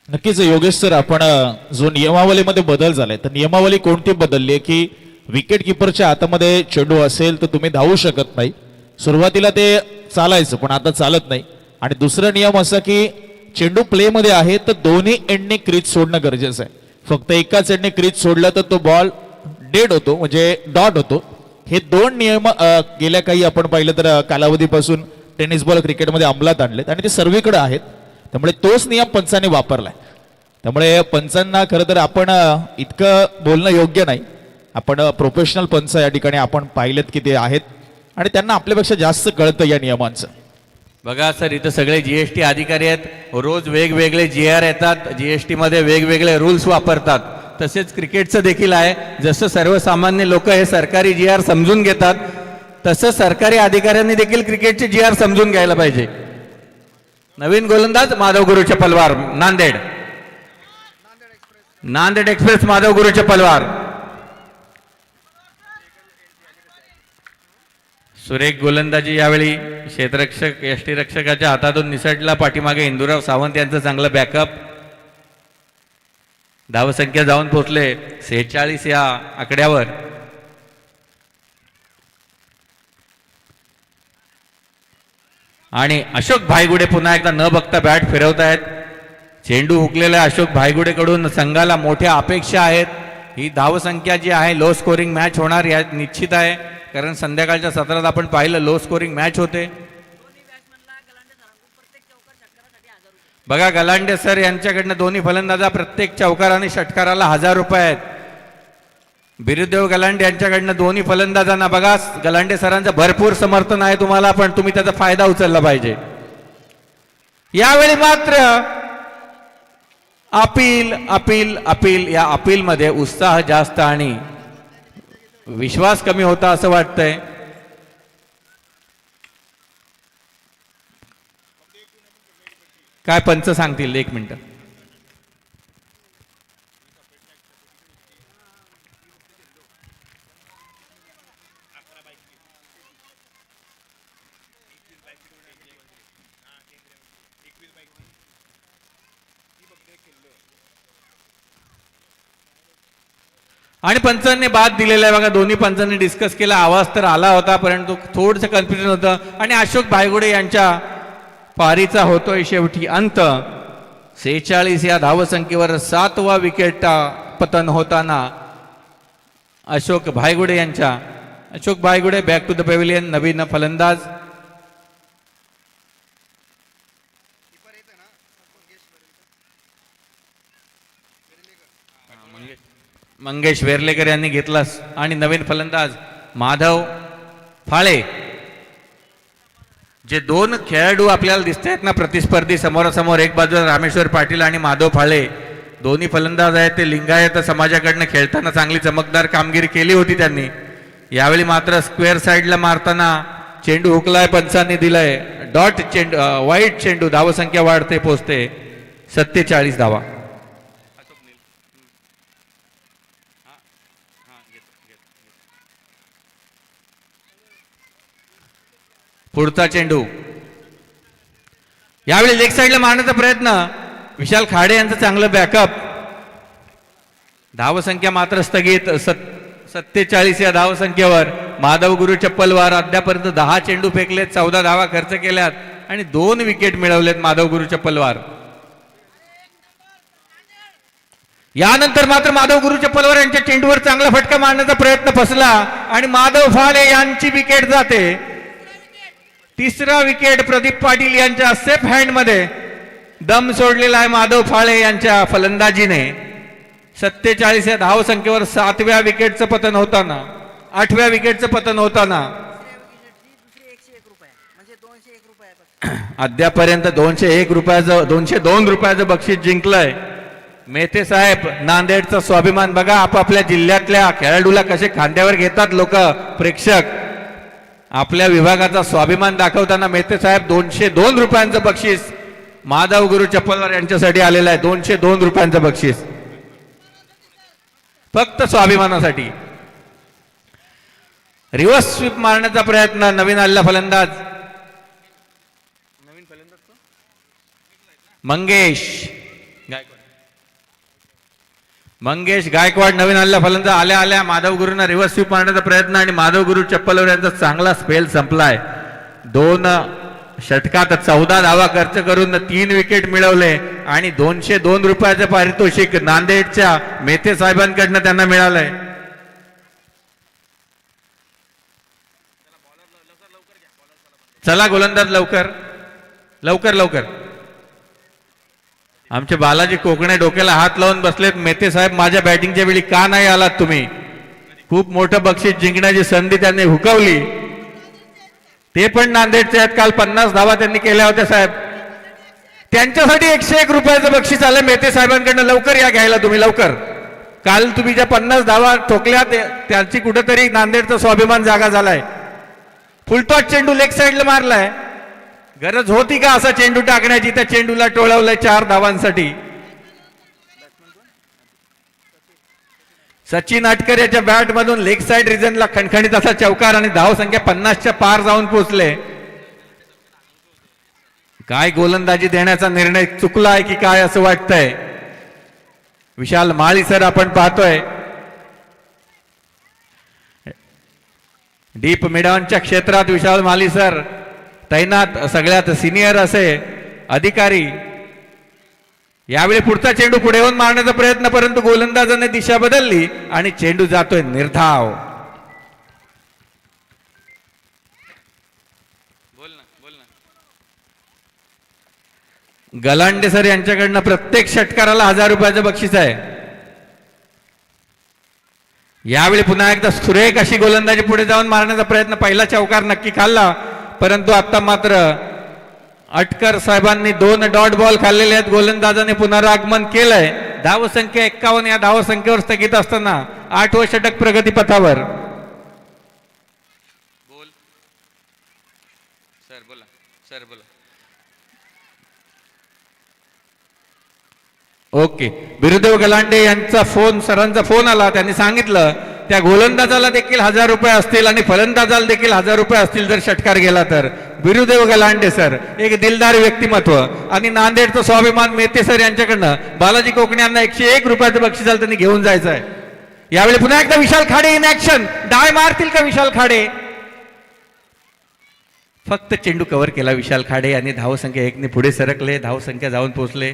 नक्कीच योगेश सर, आपण जो नियमावलीमध्ये बदल झालाय तर नियमावली कोणती बदलली आहे की विकेट किपरच्या हातामध्ये चेंडू असेल तर तुम्ही धावू शकत नाही. सुरुवातीला ते चालायचं पण आता चालत नाही. आणि दुसरा नियम असा की चेंडू प्ले मध्ये आहे तर दोन्ही एंडने क्रीज सोडणं गरजेचं आहे. फक्त एकाच एंडने क्रीज सोडलं तर तो बॉल डेड होतो, म्हणजे डॉट होतो. हे दोन नियम गेल्या काही आपण पाहिलं तर कालावधीपासून टेनिस बॉल क्रिकेटमध्ये अंमलात आणलेत आणि ते सर्वीकडे आहेत. त्यामुळे तोच नियम पंचांनी वापरलाय. त्यामुळे पंचांना खरं तर आपण इतकं बोलणं योग्य नाही. आपण प्रोफेशनल पंच या ठिकाणी आपण पाहिलेत की ते आहेत आणि त्यांना आपल्यापेक्षा जास्त कळतं या नियमांचं. बघा सर, इथं सगळे जीएसटी अधिकारी आहेत. रोज वेगवेगळे GR येतात, जीएसटी मध्ये वेगवेगळे रूल्स वापरतात. तसेच क्रिकेटचं देखील आहे. जसं सर्वसामान्य लोक हे सरकारी GR समजून घेतात तसं सरकारी अधिकाऱ्यांनी देखील क्रिकेटचे GR समजून घ्यायला पाहिजे. नवीन गोलंदाज माधव गुरु चपलवार, नांदेड. नांदेड एक्सप्रेस माधव गुरु चपलवार. सुरेख गोलंदाजी यावेळी क्षेत्ररक्षक यष्टीरक्षकाच्या हातातून निसटला. पाठीमागे इंदुराव सावंत यांचं चांगलं बॅकअप. धावसंख्या जाऊन पोहोचले 46 या आकड्यावर. आणि अशोक भाईगुडे पुन्हा एकदा न बघता बॅट फिरवतायत. चेंडू हुकलेला अशोक भाईगुडेकडून संघाला मोठ्या अपेक्षा आहेत. ही धावसंख्या जी आहे लो स्कोरिंग मॅच होणार या निश्चित आहे, कारण संध्याकाळच्या सत्रात आपण पाहिलं लो स्कोरिंग मॅच होते. बघा गलांडे सर यांच्याकडनं दोन्ही फलंदाजा प्रत्येक चौकार आणि षटकाराला 1000 रुपये आहेत. बिरुदेव गलांडे यांच्याकडनं दोन्ही फलंदाजांना बघा, गलांडे सरांचं भरपूर समर्थन आहे तुम्हाला, पण तुम्ही त्याचा फायदा उचलला पाहिजे. यावेळी मात्र अपील अपील अपील, या अपील मध्ये उत्साह जास्त आणि विश्वास कमी होता असं वाटतंय. काय पंच सांगतील, एक मिनिट. आणि पंचांनी बाद दिलेला आहे. बघा दोन्ही पंचांनी डिस्कस केला, आवाज तर आला होता परंतु थोडंसं कन्फ्युजन होतं. आणि अशोक भाईगुडे यांच्या पारीचा होतोय शेवटी अंत. 46 या धावसंख्येवर 7वा विकेट पतन होताना Ashok भाईगुडे back to the pavilion, नवीन फलंदाज. मंगेश वेर्लेकर यांनी घेतला आणि नवीन फलंदाज माधव फाळे. जे दोन खेळाडू आपल्याला दिसत आहेत ना प्रतिस्पर्धी समोरासमोर, एक बाजूला रामेश्वर पाटील आणि माधव फाळे, दोन्ही फलंदाज आहेत ते लिंगायत समाजाकडनं खेळताना चांगली चमकदार कामगिरी केली होती त्यांनी. यावेळी मात्र स्क्वेअर साईडला मारताना चेंडू हुकलाय, पंचांनी दिलाय डॉट चेंडू, वाईट चेंडू. धावसंख्या वाढते, पोचते 47 धावा. पुढचा चेंडू यावेळी लेग साईडला मारण्याचा प्रयत्न, विशाल खाडे यांचं चांगलं बॅकअप. धावसंख्या मात्र स्थगित 47 या धावसंख्येवर. माधव गुरु चप्पलवार अद्यापर्यंत 10 चेंडू फेकलेत, 14 धावा खर्च केल्यात आणि 2 विकेट मिळवलेत माधव गुरु चप्पलवार. यानंतर मात्र माधव गुरु चप्पलवार यांच्या चेंडूवर चांगला फटका मारण्याचा प्रयत्न फसला आणि माधव फाळे यांची विकेट जाते. तिसरा विकेट प्रदीप पाटील यांच्या सेफ हँड मध्ये दम सोडलेला आहे माधव फाळे यांच्या फलंदाजीने. 47 या धावसंख्येवर 7व्या विकेटचं पतन होताना, 8व्या विकेटचं पतन होताना अद्यापर्यंत 201 रुपयाचं 202 रुपयाचं बक्षीस जिंकलंय. मेहते साहेब नांदेडचा स्वाभिमान. बघा आपापल्या जिल्ह्यातल्या खेळाडूला कसे खांद्यावर घेतात लोक, प्रेक्षक. आपल्या विभागाचा स्वाभिमान दाखवताना मेहते साहेब 202 रुपयांचं बक्षीस माधव गुरु चप्पलवार यांच्यासाठी आलेलं आहे. 202 रुपयांचं बक्षीस फक्त स्वाभिमानासाठी. रिव्हर्स स्वीप मारण्याचा प्रयत्न, नवीन आलेला फलंदाज मंगेश गायकवाड. मंगेश गायकवाड नवीन आलेला फलंदाज आल्या आल्या माधव गुरुंना रिव्हर्स स्वीप मारण्याचा प्रयत्न आणि माधव गुरु चप्पलवर यांचा चांगला स्पेल संपलाय. 2 षटकात 14 धावा खर्च करून 3 विकेट मिळवले आणि 202 रुपयाचे पारितोषिक नांदेडच्या मेहते साहेबांकडनं त्यांना मिळालंय. चला गोलंदाज लवकर लवकर लवकर. आमचे बालाजी कोकणे डोक्याला हात लावून बसलेत. मेहते साहेब माझ्या बॅटिंगच्या वेळी का नाही आलात तुम्ही? खूप मोठं बक्षीस जिंकण्याची संधी त्यांनी हुकवली. ते पण नांदेडचे आहेत. काल 50 धावा त्यांनी केल्या होत्या साहेब. त्यांच्यासाठी 101 रुपयाचं बक्षीस आलं मेहते साहेबांकडनं. लवकर या घ्यायला तुम्ही लवकर. काल तुम्ही ज्या 50 धावा ठोकल्या त्यांची कुठेतरी नांदेडचा स्वाभिमान जागा झालाय. फुलटॉस चेंडू लेग साईडला मारलाय. गरज होती का असा चेंडू टाकण्याची? त्या चेंडूला टोळवलंय 4 धावांसाठी. सचिन अटकर याच्या बॅट मधून लेग साइड रिजनला खणखणीत असा चौकार आणि धाव संख्या 50च्या पार जाऊन पोहोचले. काय गोलंदाजी देण्याचा निर्णय चुकलाय की काय असं वाटतंय? विशाल माळी सर आपण पाहतोय डीप मिडॉनच्या क्षेत्रात विशाल माळी सर तैनात, सगळ्यात सिनियर असे अधिकारी. यावेळी पुढचा चेंडू पुढे येऊन मारण्याचा प्रयत्न, परंतु गोलंदाजाने दिशा बदलली आणि चेंडू जातोय निर्धाव. गलांडे सर यांच्याकडनं प्रत्येक षटकाराला 1000 रुपयाचं बक्षीस आहे. यावेळी पुन्हा एकदा सुरेख अशी गोलंदाजी पुढे जाऊन मारण्याचा प्रयत्न. पहिला चौकार नक्की खाल्ला, परंतु आता मात्र अटकर साहेबांनी 2 डॉट बॉल खाल्लेले आहेत. गोलंदाजाने पुनरागमन केलंय. धावसंख्या 51 या धावसंख्येवर स्थगित असताना 8वं षटक प्रगतीपथावर. ओके, बिरुदेव गलांडे यांचा फोन, सरांचा फोन आला. त्यांनी सांगितलं त्या गोलंदाजाला देखील 1000 रुपये असतील आणि फलंदाजाला देखील 1000 रुपये असतील जर षटकार गेला तर. बिरुदेव गलांडे सर एक दिलदार व्यक्तिमत्व आणि नांदेडचं स्वाभिमान मेहते सर यांच्याकडनं बालाजी कोकणे यांना 101 रुपयाचं बक्षीस त्यांनी घेऊन जायचं आहे. यावेळी पुन्हा एकदा विशाल खाडे इन ऍक्शन. डाय मारतील का विशाल खाडे? फक्त चेंडू कव्हर केला विशाल खाडे आणि धावसंख्या 1 ने पुढे सरकले. धावसंख्या जाऊन पोहोचले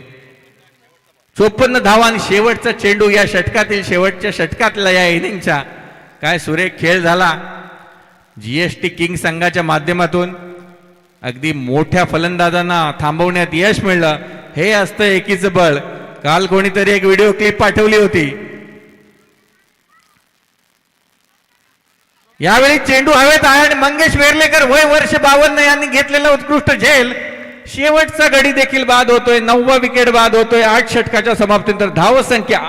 54 धावा आणि शेवटचा चेंडू या षटकातील, शेवटच्या षटकातला या इनिंगचा. काय सुरेख खेळ झाला. जीएसटी किंग संघाच्या माध्यमातून अगदी मोठ्या फलंदाजांना थांबवण्यात यश मिळलं. हे असतं एकीचं बळ. काल कोणीतरी एक व्हिडिओ क्लिप पाठवली होती. यावेळी चेंडू हवेत आहे आणि मंगेश वेर्लेकर वय वर्ष 52 यांनी घेतलेला उत्कृष्ट झेल. शेवटचा गडी देखील बाद होतोय. 9वा विकेट बाद होतोय 8 षटकाच्या समाप्तीनंतर. धावसंख्या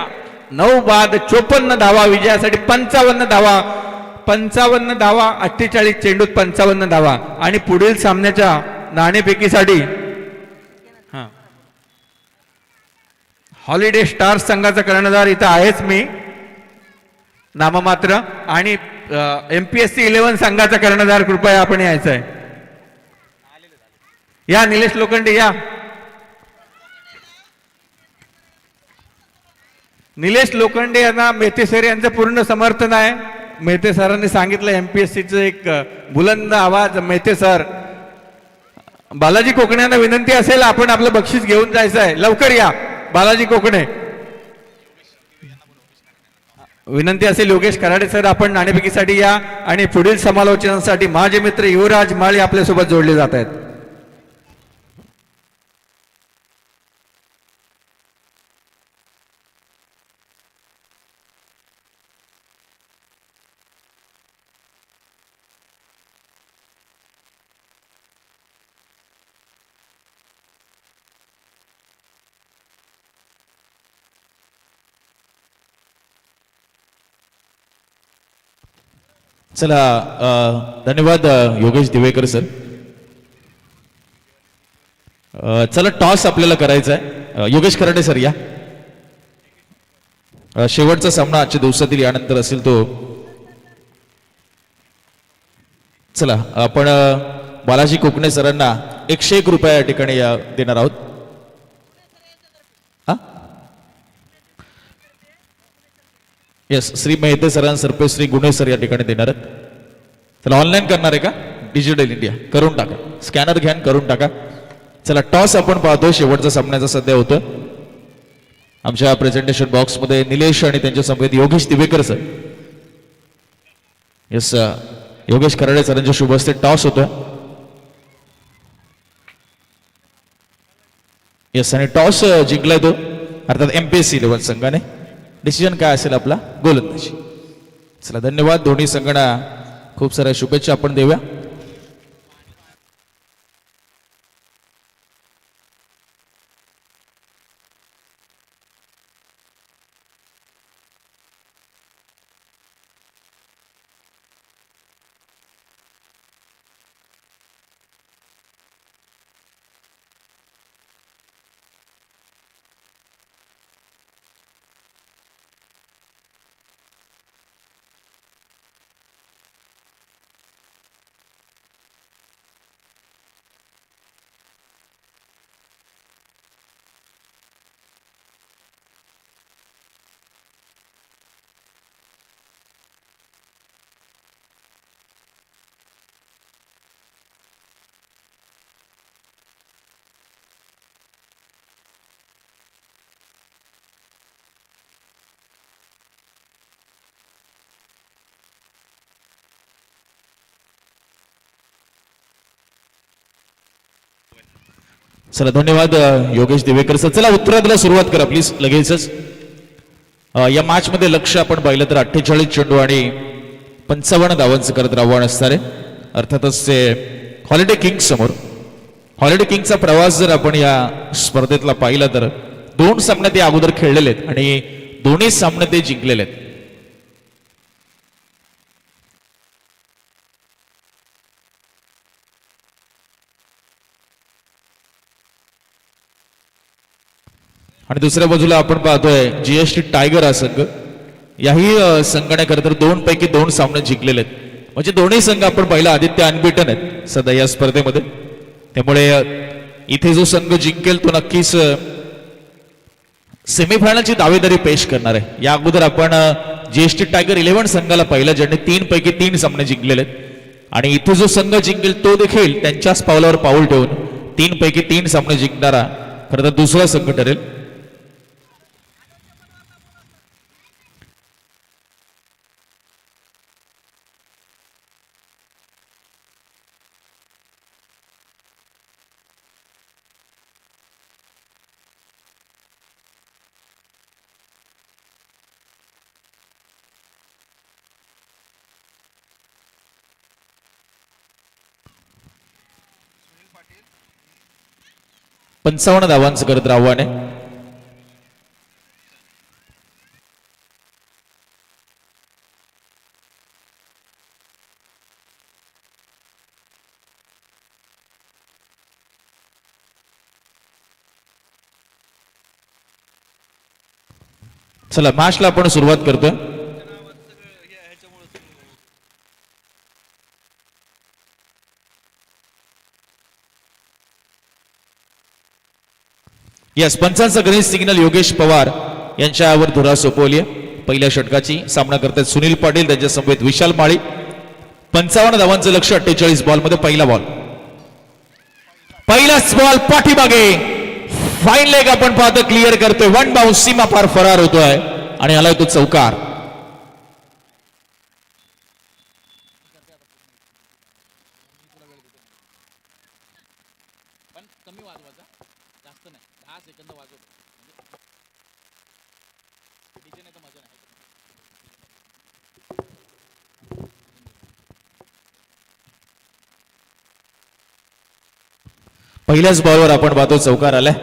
9 बाद 54 धावा. विजयासाठी 55 धावा. 55 धावा 48 चेंडूत 55 धावा. आणि पुढील सामन्याच्या नाणेफेकीसाठी हॉलिडे स्टार्स संघाचा कर्णधार इथं आहेच मी नाममात्र, आणि MPSC 11 संघाचा कर्णधार कृपया आपण यायचं आहे. या निलेश लोखंडे या. निलेश लोखंडे यांना मेहते सर यांचं पूर्ण समर्थन आहे. मेहते सरांनी सांगितलं MPSCचं एक बुलंद आवाज मेहते सर. बालाजी कोकणे यांना विनंती असेल आपण आपलं बक्षीस घेऊन जायचं आहे. लवकर या बालाजी कोकणे. विनंती असेल योगेश कराडे सर आपण नाणेफेकीसाठी या आणि पुढील समालोचनासाठी माझे मित्र युवराज माळी आपल्यासोबत जोडले जात आहेत. चला धन्यवाद योगेश दिवेकर सर. चला टॉस आपल्याला करायचा आहे. योगेश कराडे सर या. शेवटचा सामना आजच्या दिवसातील यानंतर असेल तो. चला आपण बालाजी कोकणे सरांना 101 रुपये या ठिकाणी देणार आहोत. येस, श्री मेहते सरांसर्फे श्री गुणे सर या ठिकाणी देणार आहेत. चला ऑनलाईन करणार आहे का? डिजिटल इंडिया करून टाका, स्कॅनर घ्या करून टाका. चला टॉस आपण पाहतोय, शेवटचा सामन्याचा सध्या होतोय. आमच्या प्रेझेंटेशन बॉक्समध्ये निलेश आणि त्यांच्या समवेत योगेश दिवेकर सर. येस, योगेश कराडे सरांच्या शुभ हस्ते टॉस होतोय. येस, आणि टॉस जिंकलाय तो अर्थात एमपीएससी 11 संघाने. डिसिजन काय असेल आपला? गोलंदाजी. चला धन्यवाद, दोन्ही संघांना खूप साऱ्या शुभेच्छा आपण देऊया. चला धन्यवाद योगेश दिवेकर सर. चला उत्तराला सुरुवात करा प्लीज लगेचच. या मॅच मध्ये लक्ष आपण पाहिलं तर 48 चेंडू आणि 55 धावांचं करत आव्हान असणार आहे. अर्थातच ते हॉलिडे किंग समोर. हॉलिडे किंगचा प्रवास जर आपण या स्पर्धेतला पाहिला तर 2 सामने ते अगोदर खेळलेले आहेत आणि दोन्ही सामने ते जिंकलेले आहेत. आणि दुसऱ्या बाजूला आपण पाहतोय जीएसटी टायगर हा संघ. याही संघाने खरं तर 2 पैकी 2 सामने जिंकलेले आहेत. म्हणजे दोन्ही संघ आपण पाहिला आदित्य अनबिटन आहेत सध्या या स्पर्धेमध्ये. त्यामुळे इथे जो संघ जिंकेल तो नक्कीच सेमीफायनलची दावेदारी पेश करणार आहे. या अगोदर आपण जीएसटी टायगर 11 संघाला पाहिलं ज्यांनी 3 पैकी 3 सामने जिंकलेले आहेत. आणि इथे जो संघ जिंकेल तो देखील त्यांच्याच पावलावर पाऊल ठेवून 3 पैकी 3 सामने जिंकणारा खरं तर दुसरा संघ ठरेल. पंचावन्न धावांचं करत आव्हान आहे. चला मॅचला आपण सुरुवात करतोय. यस, पंचांचा गणेश सिग्नल योगेश पवार यांच्यावर धुरा सोपवली आहे. पहिल्या षटकाची सामना करतात सुनील पाटील, त्यांच्या समवेत विशाल माळी. 55 धावांचं लक्ष 48 बॉल मध्ये. पहिला बॉल, पहिलाच बॉल पाठीमागे. फाईन लेग आपण पाहतो क्लिअर करतोय. 1 बाउन्स सीमा पार फरार होतोय आणि आलाय तो चौकार. पहिल्याच बॉलवर आपण पाहतो चौकार आलाय.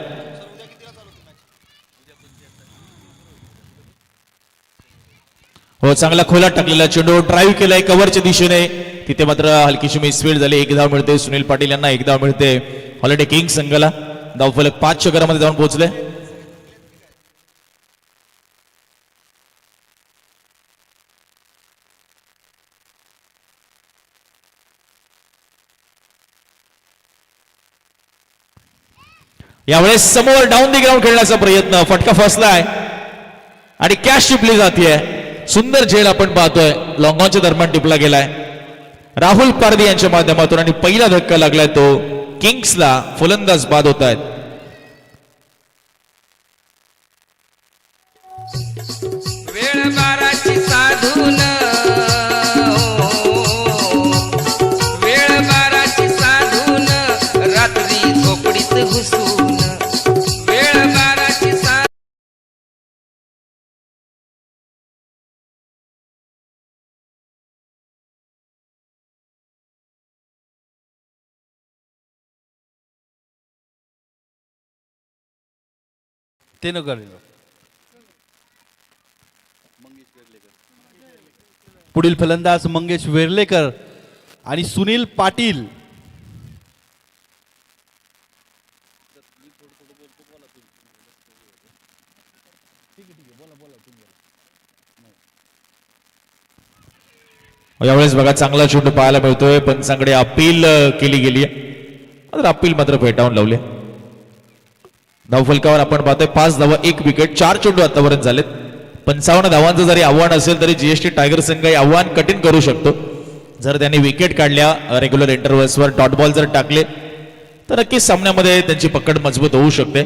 हो, चांगला खोलात टाकलेला चेंडू, ड्राईव्ह केलाय कव्हरच्या दिशेने. तिथे मात्र हलकीशी मिसफील्ड झाली. 1 धाव मिळते सुनील पाटील यांना, 1 धाव मिळते हॉलिडे किंग संघाला. धावफलक 5 षटकामध्ये जाऊन पोहोचले. यावेळेस समोर डाऊन दी ग्राउंड खेळण्याचा प्रयत्न, फटका फसलाय आणि कॅच टिपली जाते. सुंदर झेल आपण पाहतोय लॉंगॉनच्या दरम्यान टिपला गेलाय राहुल पारदी यांच्या माध्यमातून आणि पहिला धक्का लागलाय तो किंग्सला. फलंदाज बाद होत आहेत. वेळ बाराची साधून वेळ बाराची साधून रात्री झोपडीत घुसून वेळ बाराची ते न करेल. पुढील फलंदाज मंगेश वेर्लेकर आणि सुनील पाटील. यावेळेस बघा चांगला चेंडू पाहायला मिळतोय. पंचांकडे अपील केली गेली मात्र अपील मात्र फेटाळून लावले. धावफलकावर आपण पाहतोय 5 धावा 1 विकेट. 4 चेंडू आतापर्यंत झालेत. 55 धावांचं जरी आव्हान असेल तरी जीएसटी टायगर संघ हे आव्हान कठीण करू शकतो. जर त्यांनी विकेट काढल्या रेग्युलर इंटरव्हल्सवर डॉट बॉल जर टाकले तर नक्कीच सामन्यामध्ये त्यांची पकड मजबूत होऊ शकते.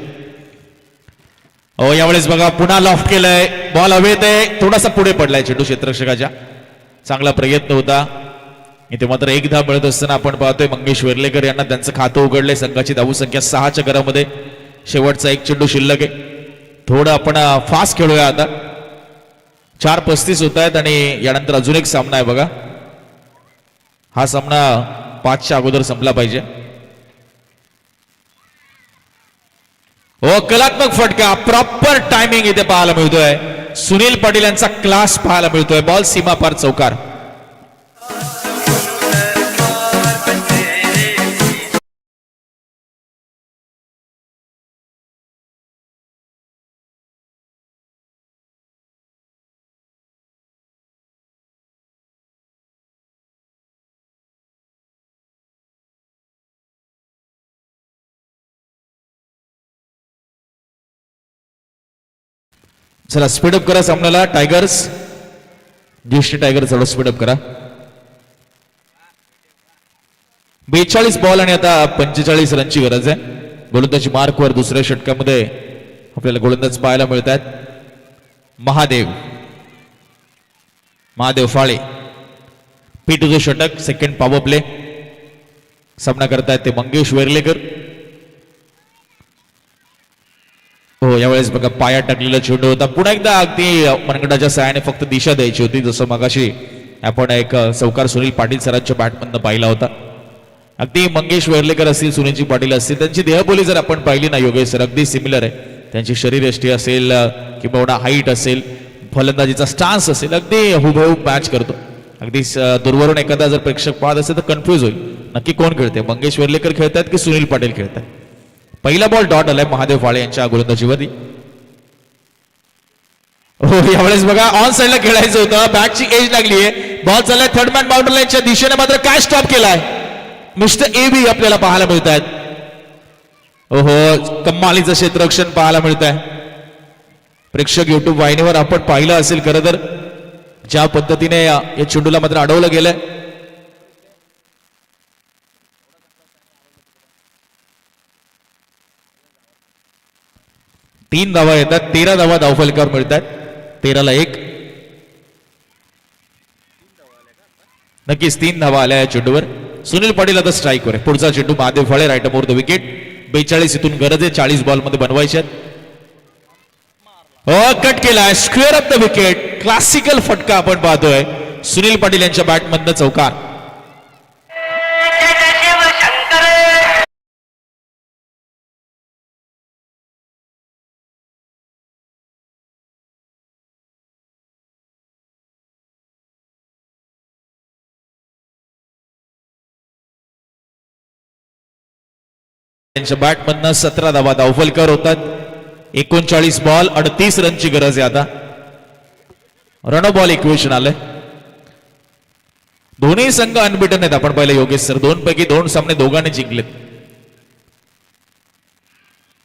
यावेळेस बघा पुन्हा लॉफ्ट केलंय. बॉल हवेत आहे. थोडासा पुढे पडलाय चेंडू क्षेत्ररक्षकाच्या. चांगला प्रयत्न होता. इथे मात्र 1 धाव मिळत असताना आपण पाहतोय मंगेश वेर्लेकर यांना त्यांचं खातं उघडलंय. संघाची धावसंख्या 6च्या घरामध्ये. शेवटचा 1 चेंडू शिल्लक आहे. थोडं आपण फास्ट खेळूया आता. 4:35 होत आहेत आणि यानंतर अजून एक सामना आहे बघा. हा सामना 5च्या अगोदर संपला पाहिजे. कलात्मक फटका. प्रॉपर टायमिंग इथे पाहायला मिळतोय. सुनील पाटील यांचा क्लास पाहायला मिळतोय. बॉल सीमा पार चौकार. चला स्पीडअप करा सामन्याला. टायगर्स जीएसटी टायगर थोडं स्पीडअप करा. 42 बॉल आणि आता 45 रनची गरज आहे. गोलंदाजी मार्कवर दुसऱ्या षटकामध्ये आपल्याला गोलंदाज पाहायला मिळत आहेत. महादेव फाळे P2 षटक. Second power play. सामना करतायत ते मंगेश वेर्लेकर. हो यावेळेस बघा पायात टाकलेला चेंडू होता. पुन्हा एकदा अगदी मनगटाच्या सहाय्याने फक्त दिशा द्यायची होती जसं मगाशी आपण एक चौकार सुनील पाटील सरांच्या बॅटमधनं पाहिला होता. अगदी मंगेश वेर्लेकर असतील सुनीलजी पाटील असतील त्यांची देहबोली जर आपण पाहिली ना योगेश सर अगदी सिमिलर आहे. त्यांची शरीरयष्टी असेल किंवा हाईट असेल फलंदाजीचा स्टान्स असेल अगदी हुबहूब मॅच करतो. अगदी दूरवरून एखादा जर प्रेक्षक पाहत असेल तर कन्फ्युज होईल नक्की कोण खेळते मंगेश वेर्लेकर खेळतात की सुनील पाटील खेळतात. पहिला बॉल डॉट आलाय महादेव फाळे यांच्या गोलंदाजीवरती. हो यावेळेस बघा ऑन साइडला खेळायचं होतं. बॅटची एज लागली आहे. बॉल चाललाय थर्ड मॅन बाउंड्री लाईनच्या दिशेने मात्र काय स्टॉप केलाय. मिस्टर AB आपल्याला पाहायला मिळत आहेत. हो कमालीचं क्षेत्ररक्षण पाहायला मिळत आहे. प्रेक्षक युट्यूब वाहिनीवर आपण पाहिलं असेल खरं तर ज्या पद्धतीने या चेंडूला मात्र अडवलं गेलंय. तीन धावा येतात. 13 धावा धावफलकावर मिळतात. 13ला 1. नक्कीच 3 धावा आल्या या चेंडूवर. सुनील पाटील आता स्ट्राईकवर आहे. पुढचा चेंडू Mahadev Phale right more the wicket. 42 इथून गरज आहे 40 बॉल मध्ये बनवायचे. कट केलाय. Square of the wicket. Classical फटका आपण पाहतोय. सुनील पाटील यांच्या बॅटमधनं चौकार. त्यांच्या बॅटमधनं 17 धावा धावफलकावर होतात. 39 बॉल 38 रनची गरज आहे आता. रन बॉल इक्वेशन आलंय. दोन्ही संघ अनबिटन आहेत. आपण पाहिलं योगेश सर 2 पैकी 2 सामने दोघांनी जिंकलेत.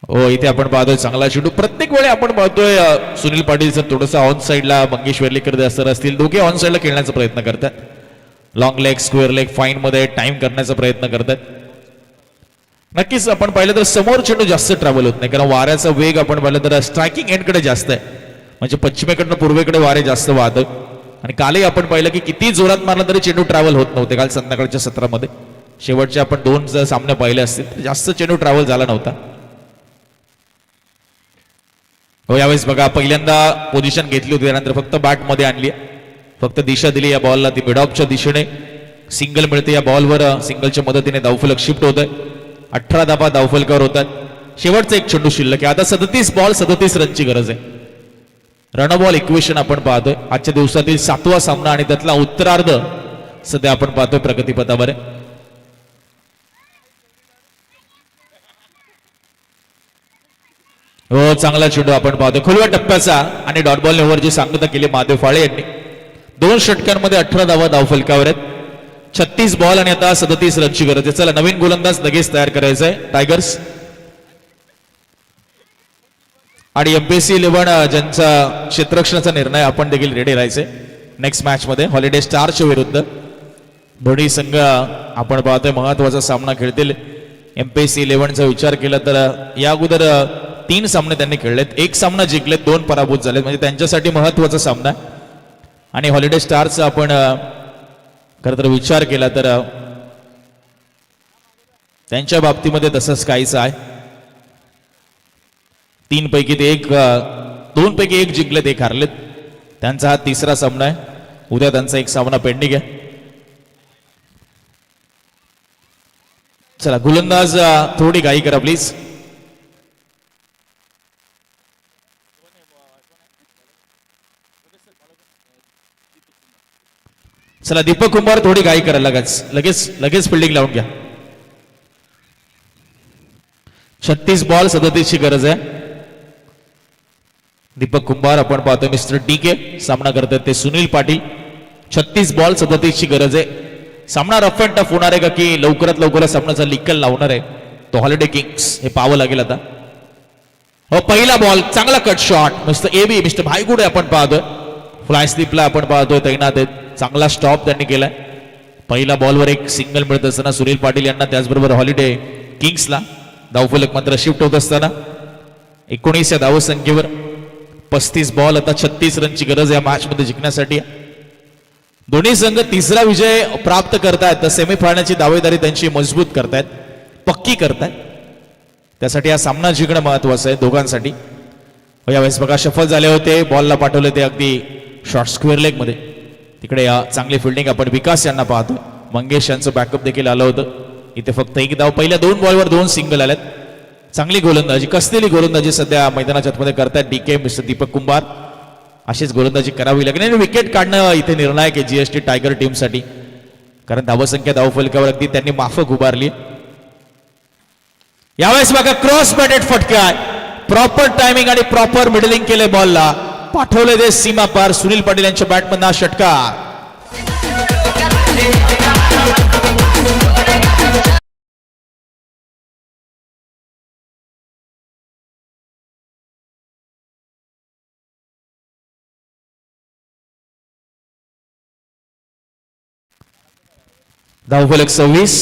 हो इथे आपण पाहतोय चांगला चेंडू प्रत्येक वेळी आपण पाहतोय सुनील पाटील सर थोडंसं ऑन साईडला मंगेश वेर्लेकर सर असतील दोघे ऑन साईडला खेळण्याचा प्रयत्न करतात long leg square leg fine मध्ये टाइम करण्याचा प्रयत्न करतात नक्कीच आपण पाहिलं तर समोर चेंडू जास्त ट्रॅव्हल होत नाही कारण वाऱ्याचा वेग आपण पाहिलं तर स्ट्रायकिंग एंडकडे जास्त आहे म्हणजे पश्चिमेकडनं पूर्वेकडे वारे जास्त वाहतात आणि कालही आपण पाहिलं की किती जोरात मारला तरी चेंडू ट्रॅव्हल होत नव्हते काल संध्याकाळच्या सत्रामध्ये शेवटचे आपण 2 जर सामने पाहिले असतील तर जास्त चेंडू ट्रॅव्हल झाला नव्हता हो यावेळेस बघा पहिल्यांदा पोझिशन घेतली होती त्यानंतर फक्त बॅट मध्ये आणली फक्त दिशा दिली या बॉलला ती मिडऑफच्या दिशेने सिंगल मिळते या बॉलवर सिंगलच्या मदतीने धावफलक शिफ्ट होत आहे 18 धाबा धावफलकावर होतात शेवटचा एक चेंडू शिल्लक आहे आता 37 बॉल 37 रनची गरज आहे रन बॉल इक्वेशन आपण पाहतोय आजच्या दिवसातील 7वा सामना आणि त्यातला उत्तरार्ध सध्या आपण पाहतोय प्रगतीपथावर आहे हो चांगला चेंडू आपण पाहतोय खुलव्या टप्प्याचा आणि डॉट बॉल ओव्हरची सांगता केली महादेव फाळे यांनी 2 षटकांमध्ये 18 धावा धावफलकावर आहेत 36 बॉल आणि आता 37 रनची गरज आहे चला नवीन गोलंदाज लगेच तयार करायचा आहे टायगर्स आणि एमपीएससी 11 ज्यांचा क्षेत्ररक्षणाचा निर्णय आपण देखील रेडी राहायचे नेक्स्ट मॅच मध्ये हॉलिडे स्टारच्या विरुद्ध दोन्ही संघ आपण पाहतोय महत्वाचा सामना खेळतील एमपीएससी 11चा विचार केला तर या अगोदर 3 सामने त्यांनी खेळलेत 1 सामना जिंकलेत 2 पराभूत झालेत म्हणजे त्यांच्यासाठी महत्वाचा सामना आणि हॉलिडे स्टारचा आपण खरं तर विचार केला तर त्यांच्या बाबतीमध्ये तसंच काहीच आहे 3 पैकी ते 2 पैकी 1 जिंकलेत 1 हारलेत त्यांचा हा 3रा सामना आहे उद्या त्यांचा 1 सामना पेंडिंग आहे चला गोलंदाज थोडी घाई करा प्लीज चला दीपक कुंभार थोडी घाई करा लगेच फिल्डिंग लावून घ्या 36 बॉल 37 ची गरज आहे दीपक कुंभार आपण पाहतोय मिस्टर डीके सामना करतात ते सुनील पाटील 36 बॉल 37 ची गरज आहे सामना रफ अँड टफ होणार आहे का की लवकरात लवकर सामन्याचा लिकल लावणार आहे तो हॉलिडे किंग्स हे पाहावं लागेल आता हो पहिला बॉल चांगला कट शॉट मिस्टर भाईगुडे आपण पाहतोय फ्लाय स्लिपला आपण पाहतोय तैनात आहेत चांगला स्टॉप त्यांनी केलाय पहिला बॉलवर 1 सिंगल मिळत असताना सुनील पाटील यांना त्याचबरोबर हॉलिडे किंग्सला धावफलक मात्र शिफ्ट होत असताना 19 या धावसंख्येवर 35 बॉल आता 36 रनची गरज या मॅच मध्ये जिंकण्यासाठी दोन्ही संघ 3रा विजय प्राप्त करतायत तर सेमीफायनलची दावेदारी त्यांची मजबूत करतायत पक्की करतायत त्यासाठी हा सामना जिंकणं महत्वाचं आहे दोघांसाठी यावेळेस बघा शफल झाले होते बॉलला पाठवले ते अगदी शॉर्ट स्क्वेअर लेग मध्ये तिकडे चांगली फिल्डिंग आपण विकास यांना पाहतो मंगेश यांचं बॅकअप देखील आलं होतं इथे फक्त 1 धाव पहिल्या 2 बॉलवर 2 सिंगल आल्यात चांगली गोलंदाजी कसलेली गोलंदाजी सध्या मैदानाच्या आतमध्ये करतायत डीके मिस्टर दीपक कुंभार अशीच गोलंदाजी करावी लागेल आणि विकेट काढणं इथे निर्णायक आहे जीएसटी टायगर टीमसाठी कारण धावसंख्या धावफलकावर अगदी त्यांनी माफक उभारली यावेळेस बघा क्रॉस बॅटेड फटका प्रॉपर टायमिंग आणि प्रॉपर मिडलिंग केले बॉलला पाठवले ते सीमा पार सुनील पाटील यांच्या बॅटमधून हा षटकार धावफलक 26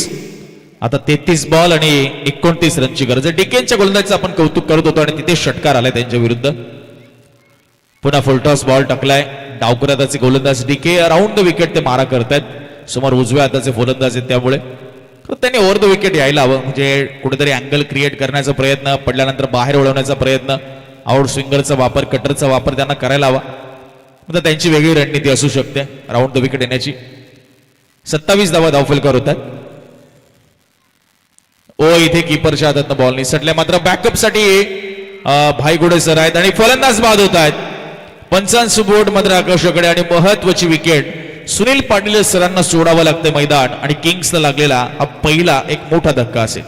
आता 33 बॉल आणि 29 रनची गरज आहे डीकेच्या गोलंदाजीचं आपण कौतुक करत होतो आणि तिथे षटकार आलाय त्यांच्या विरुद्ध पुन्हा फुलटॉस बॉल टाकलाय डावकर हाताचे गोलंदाज डीके अराउंड द विकेट ते मारा करतायत समोर उजव्या हाताचे फलंदाज आहेत त्यामुळे त्यांनी ओव्हर द विकेट यायला हवं म्हणजे कुठेतरी अँगल क्रिएट करण्याचा प्रयत्न पडल्यानंतर बाहेर वळवण्याचा प्रयत्न आउट स्विंगरचा वापर कटरचा वापर त्यांना करायला हवा त्यांची वेगळी रणनीती असू शकते राऊंड द विकेट येण्याची 27 धावा धावफलकावर होतात इथे कीपरच्या हातात बॉल निसटल्या मात्र बॅकअप साठी भाईगुडे सर आहेत आणि फलंदाज बाद होत आहेत पंचांश बोर्ड मात्र आकाशाकडे आणि महत्वाची विकेट सुनील पाटील सरांना सोडावं लागते मैदान आणि किंग्सला लागलेला हा पहिला एक मोठा धक्का असेल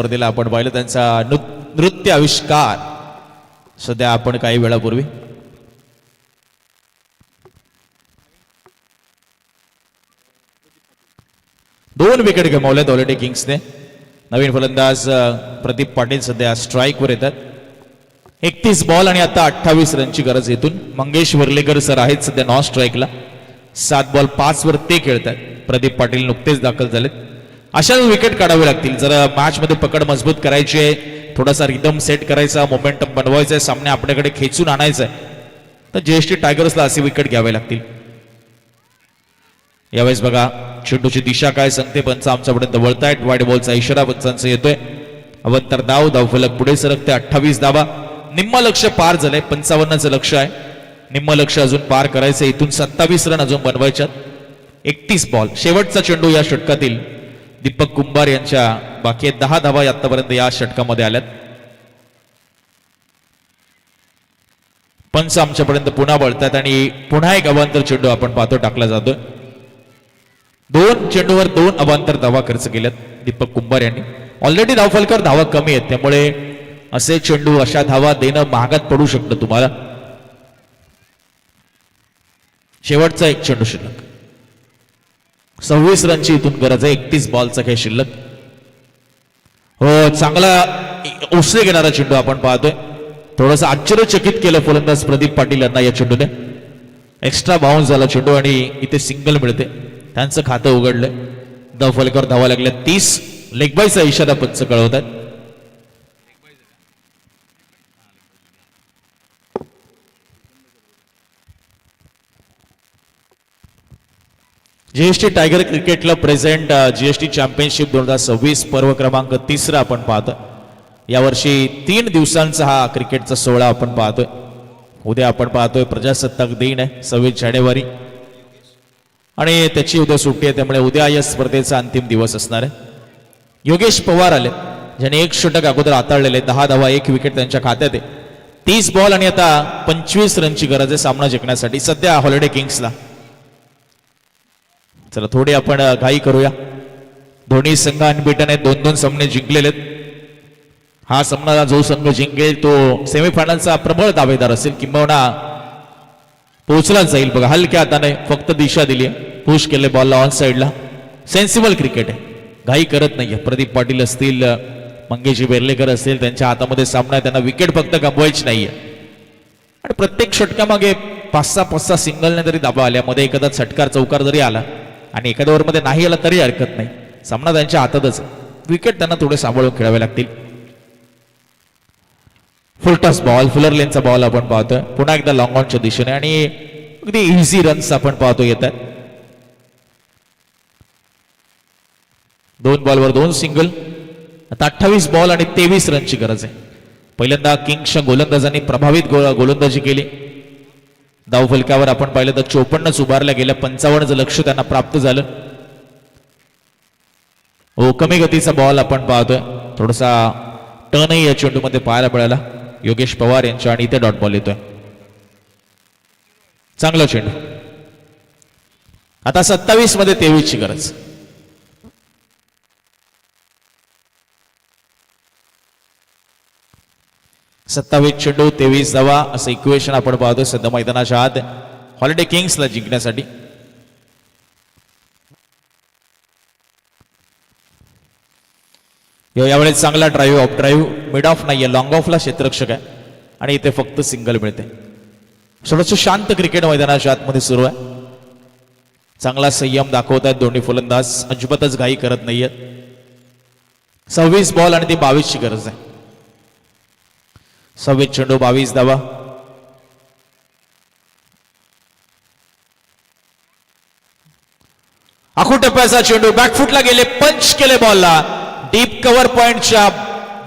स्पर्धेला आपण पाहिलं त्यांचा नृत्य आविष्कार सध्या आपण काही वेळापूर्वी दोन विकेट गमावल्यात ऑलरेडी किंग्सने. नवीन फलंदाज प्रदीप पाटील सध्या स्ट्राईकवर येतात. 31 बॉल आणि आता 28 रनची गरज. येथून मंगेश वर्लेकर सर आहेत सध्या नॉन स्ट्राईकला. 7 बॉल 5 वर ते खेळतात. प्रदीप पाटील नुकतेच दाखल झालेत. अशा विकेट काढावे लागतील जर मॅच मध्ये पकड मजबूत करायची आहे, थोडासा रिदम सेट करायचा, मोमेंटम बनवायचा आहे, सामने आपल्याकडे खेचून आणायचं आहे, तर जीएसटी टायगर्सला असे विकेट घ्यावे लागतील. यावेळेस बघा चेंडूची दिशा काय सांगते. पंच आमच्यापर्यंत वळतायत. वाईट बॉलचा इशारा पंचांचा येतोय. अवंतर धावफलक पुढे सरकते. 28 धावा. निम्म लक्ष पार झालंय. 55चं लक्ष आहे. निम्म लक्ष अजून पार करायचं. इथून 27 रन अजून बनवायच्यात. 31 बॉल. शेवटचा चेंडू या षटकातील दीपक कुंभार यांच्या बाकी 10 धावा आतापर्यंत या षटकामध्ये आल्यात. पंच आमच्यापर्यंत पुन्हा वळतात आणि पुन्हा एक अवांतर चेंडू आपण पाहतो टाकला जातोय. 2 चेंडूवर 2 अवांतर धावा खर्च केल्यात दीपक कुंभार यांनी. ऑलरेडी धावफलकावर धावा कमी आहेत, त्यामुळे असे चेंडू अशा धावा देणं महागात पडू शकतं तुम्हाला. शेवटचा एक चेंडू शिल्लक. 26 रनची इथून गरज आहे. 31 बॉलचा खेळ शिल्लक. हो, चांगला उसने घेणारा चेंडू आपण पाहतोय. थोडंसं आश्चर्यचकित केलं फलंदाज प्रदीप पाटील यांना या चेंडूने. एक्स्ट्रा बाउन्स झाला चेंडू आणि इथे सिंगल मिळते. त्यांचं खातं उघडलंय. धावफलकावर धावा लागल्या 30. लेगबायचा इशारा पंच कळवतात. GST tiger cricket club present GST championship 2026 पर्व क्रमांक 3 आपण पाहतोय. यावर्षी 3 दिवसांचा हा क्रिकेटचा सोहळा आपण पाहतोय. उद्या आपण पाहतोय प्रजासत्ताक दिन आहे 26 जानेवारी आणि त्याची उद्या सुट्टी आहे, त्यामुळे उद्या या स्पर्धेचा अंतिम दिवस असणार आहे. योगेश पवार आले, ज्याने 1 षटक अगोदर हाताळलेले. 10 धावा 1 विकेट त्यांच्या खात्यात आहे. 30 बॉल आणि आता 25 रनची गरज आहे सामना जिंकण्यासाठी सध्या हॉलिडे किंग्सला. चला थोडी आपण घाई करूया. दोन्ही संघ अनबीटन आहेत. 2-2 सामने जिंकलेले आहेत. हा सामना जो संघ जिंकेल तो सेमीफायनलचा प्रबळ दावेदार असेल, किंबहुना पोहोचलाच जाईल. बघा हलक्या हाताने फक्त दिशा दिली आहे. पुश केले बॉलला ऑन साईडला. सेन्सिबल क्रिकेट आहे, घाई करत नाहीये. प्रदीप पाटील असतील, मंगेश वेर्लेकर असतील, त्यांच्या हातामध्ये सामना आहे. त्यांना विकेट फक्त गमवायची नाहीये. आणि प्रत्येक षटकामागे 5-6 सिंगलने जरी दाबा आल्या, मध्ये एखादा षटकार चौकार जरी आला आणि एखाद्या ओव्हरमध्ये नाही आला तरी हरकत नाही. सामना त्यांच्या हातातच आहे. विकेट त्यांना थोडे सांभाळून खेळावे लागतील. फुलटॉस बॉल, फुलर लेनचा बॉल आपण पाहतोय. पुन्हा एकदा लॉंग ऑनच्या दिशेने आणि अगदी इझी रन्स आपण पाहतो येत आहेत. 2 बॉलवर 2 सिंगल. आता 28 बॉल आणि 23 रनची गरज आहे. पहिल्यांदा किंग्सच्या गोलंदाजांनी प्रभावित गोलंदाजी केली. धावफलकावर आपण पाहिलं तर 54 उभारल्या गेल्या. 55चं लक्ष त्यांना प्राप्त झालं. हो, कमी गतीचा बॉल आपण पाहतोय. थोडासा टर्नही या चेंडूमध्ये पाहायला मिळाला योगेश पवार यांच्या आणि इथे डॉट बॉल येतोय. चांगला चेंडू. आता 27 मध्ये 23 ची गरज. सत्तावीस चेंडू 23 धावा असं इक्वेशन आपण पाहतोय सध्या मैदानाच्या आत हॉलिडे किंग्सला जिंकण्यासाठी. यावेळेस चांगला drive, of drive, mid of नाहीये, लॉंग ऑफला क्षेत्ररक्षक आहे आणि इथे फक्त सिंगल मिळते. थोडंसं शांत क्रिकेट मैदानाच्या आतमध्ये सुरू आहे. चांगला संयम दाखवत आहेत दोन्ही फलंदाज, अजिबातच घाई करत नाहीयेत. 26 बॉल आणि ती 22 ची गरज आहे. 26 चेंडू 22 धावा. आखू टप्प्याचा चेंडू बॅकफुटला गेले, पंच केले बॉलला. डीप कव्हर पॉइंटच्या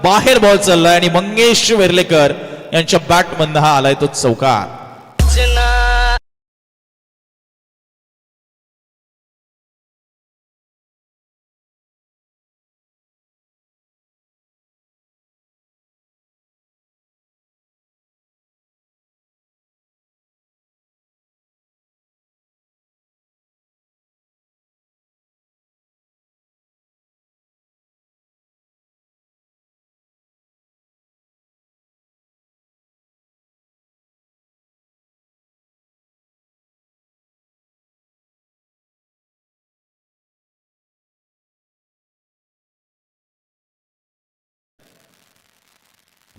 बाहेर बॉल चाललाय आणि मंगेश वेर्लेकर यांच्या बॅटमधनं हा आलाय तो चौकार.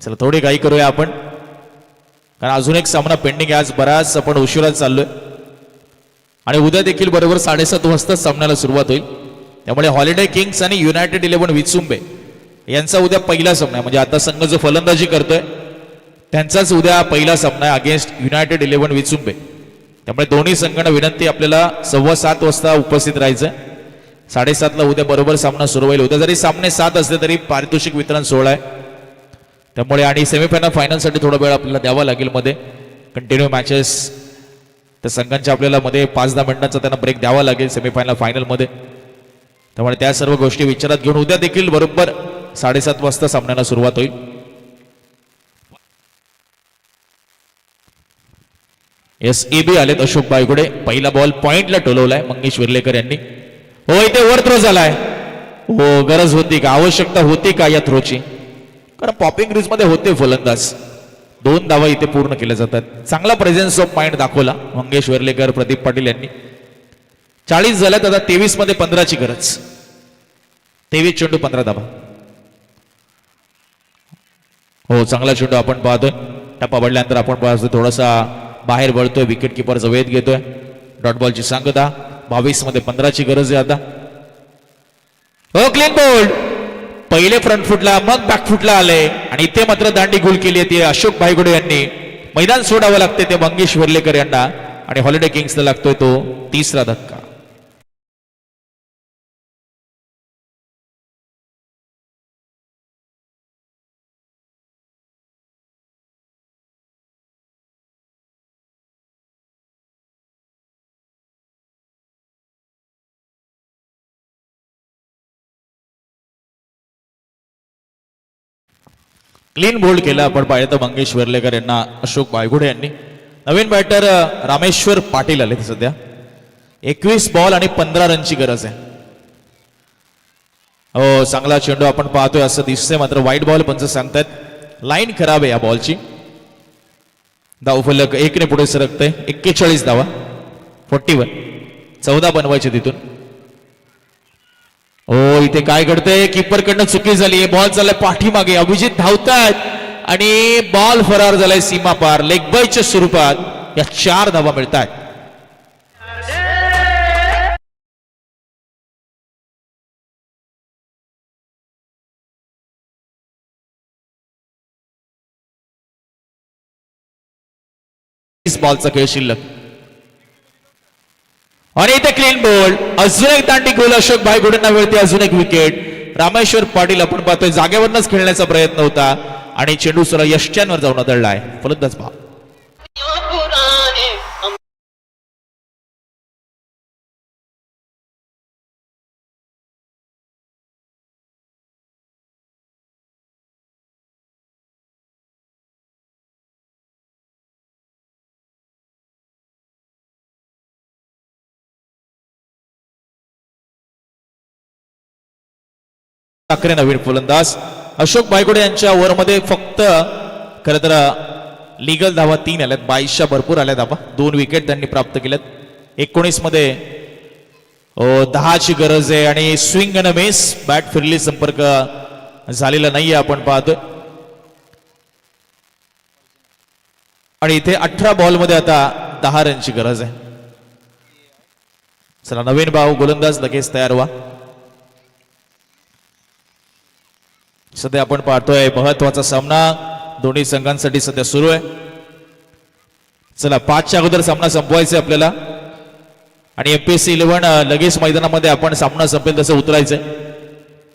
चला थोडी घाई करूया आपण, कारण अजून एक सामना पेंडिंग आहे. आज बराच आपण उशिरा चाललोय आणि उद्या देखील बरोबर 7:30 वाजता सामन्याला सुरुवात होईल. त्यामुळे हॉलिडे किंग्स आणि युनायटेड 11 विचुंबे यांचा उद्या पहिला सामना आहे. म्हणजे आता संघ जो फलंदाजी करतोय त्यांचाच उद्या पहिला सामना आहे अगेन्स्ट युनायटेड 11 विचुंबे. त्यामुळे दोन्ही संघांना विनंती आपल्याला 7:15 वाजता उपस्थित राहायचं. 7:30 उद्या बरोबर सामना सुरू होईल. उद्या जरी सामने 7 असले तरी पारितोषिक वितरण सोहळा आहे. त्यामुळे आणि सेमीफायनल फायनलसाठी थोडा वेळ आपल्याला द्यावा लागेल. मध्ये कंटिन्यू मॅचेस त्या संघांच्या आपल्याला मध्ये 5-10 मिनिटांचा त्यांना ब्रेक द्यावा लागेल सेमीफायनल फायनलमध्ये. त्यामुळे त्या सर्व गोष्टी विचारात घेऊन उद्या देखील बरोबर 7:30 वाजता सामन्याला सुरुवात होईल. SEB आलेत अशोक बायगुडे. पहिला बॉल पॉइंटला टोलवलाय मंगेश विर्लेकर यांनी. हो इथे वर थ्रो झालाय. हो गरज होती का, आवश्यकता होती का या थ्रोची, कारण पॉपिंग क्रीज मध्ये होते फलंदाज. 2 धावा इथे पूर्ण केल्या जातात. चांगला प्रेझेन्स ऑफ माइंड दाखवला मंगेश विर्लेकर प्रदीप पाटील यांनी. 40 झाल्यात आता. 23 मध्ये 15ची गरज. 23 चेंडू 15 धावा. हो चांगला चेंडू आपण पाहतोय. टप्पा पडल्यानंतर आपण पाहतोय थोडासा बाहेर वळतोय. विकेट किपरचा वेध घेतोय. डॉट बॉलची सांगता. 22 मध्ये 15ची गरज आहे आता. हो क्लीन बोल्ड. पहिले फ्रंट फुटला मग बॅक फुटला आले आणि इथे मात्र दांडी गोल केली आहे अशोक भाईगुडे यांनी. मैदान सोडावं लागते ते मंगेश विर्लेकर यांना आणि हॉलिडे किंग्सला लागतोय तो 3रा धक्का. क्लीन बोल्ड केला आपण पाहिलं तर मंगेश विर्लेकर यांना अशोक बायगुडे यांनी. नवीन बॅटर रामेश्वर पाटील आले सध्या. 21 बॉल आणि 15 रनची गरज आहे. हो चांगला चेंडू आपण पाहतोय असं दिसतंय. मात्र वाईट बॉल पंच सांगतायत. लाईन खराब आहे या बॉलची. धावफलक 1 ने पुढे सरकतंय. 41 धावा. 41. 14 बनवायचे तिथून. हो इथे काय घडतंय, कीपरकडनं चुकी झाली. बॉल चाललाय पाठीमागे. अभिजित धावतात आणि बॉल फरार झालाय सीमा पार. लेग बायच्या स्वरूपात या 4 धावा मिळतात. बॉलचा खेळ शिल्लक आणि इथे क्लीन बोल्ड. अजून एक दांडी गोल अशोक भाईगुडेंना मिळते. अजून एक विकेट. रामेश्वर पाटील आपण पाहतोय जागेवरनच खेळण्याचा प्रयत्न होता आणि चेंडू सरळ यष्ट्यांवर जाऊन आदळलाय. फलंदाज पहा. ठाकरे नवीन फलंदाज. अशोक बायगुडे यांच्या ओव्हरमध्ये फक्त खरं तर लीगल धावा 3 आल्यात. 22च्या भरपूर आल्या धावा. 2 विकेट त्यांनी प्राप्त केल्यात. 19 मध्ये 10ची गरज आहे आणि स्विंग अँड मिस. बॅट फिरली, संपर्क झालेला नाहीये आपण पाहतोय. आणि इथे 18 बॉल मध्ये आता 10 रनची गरज आहे. चला नवीन भाऊ गोलंदाज लगेच तयार व्हा. सध्या आपण पाहतोय महत्वाचा सामना दोन्ही संघांसाठी सध्या सुरू आहे. चला 5च्या अगोदर सामना संपवायचा आपल्याला आणि MPSC 11 लगेच मैदानामध्ये आपण सामना संपेल तसं उतरायचंय.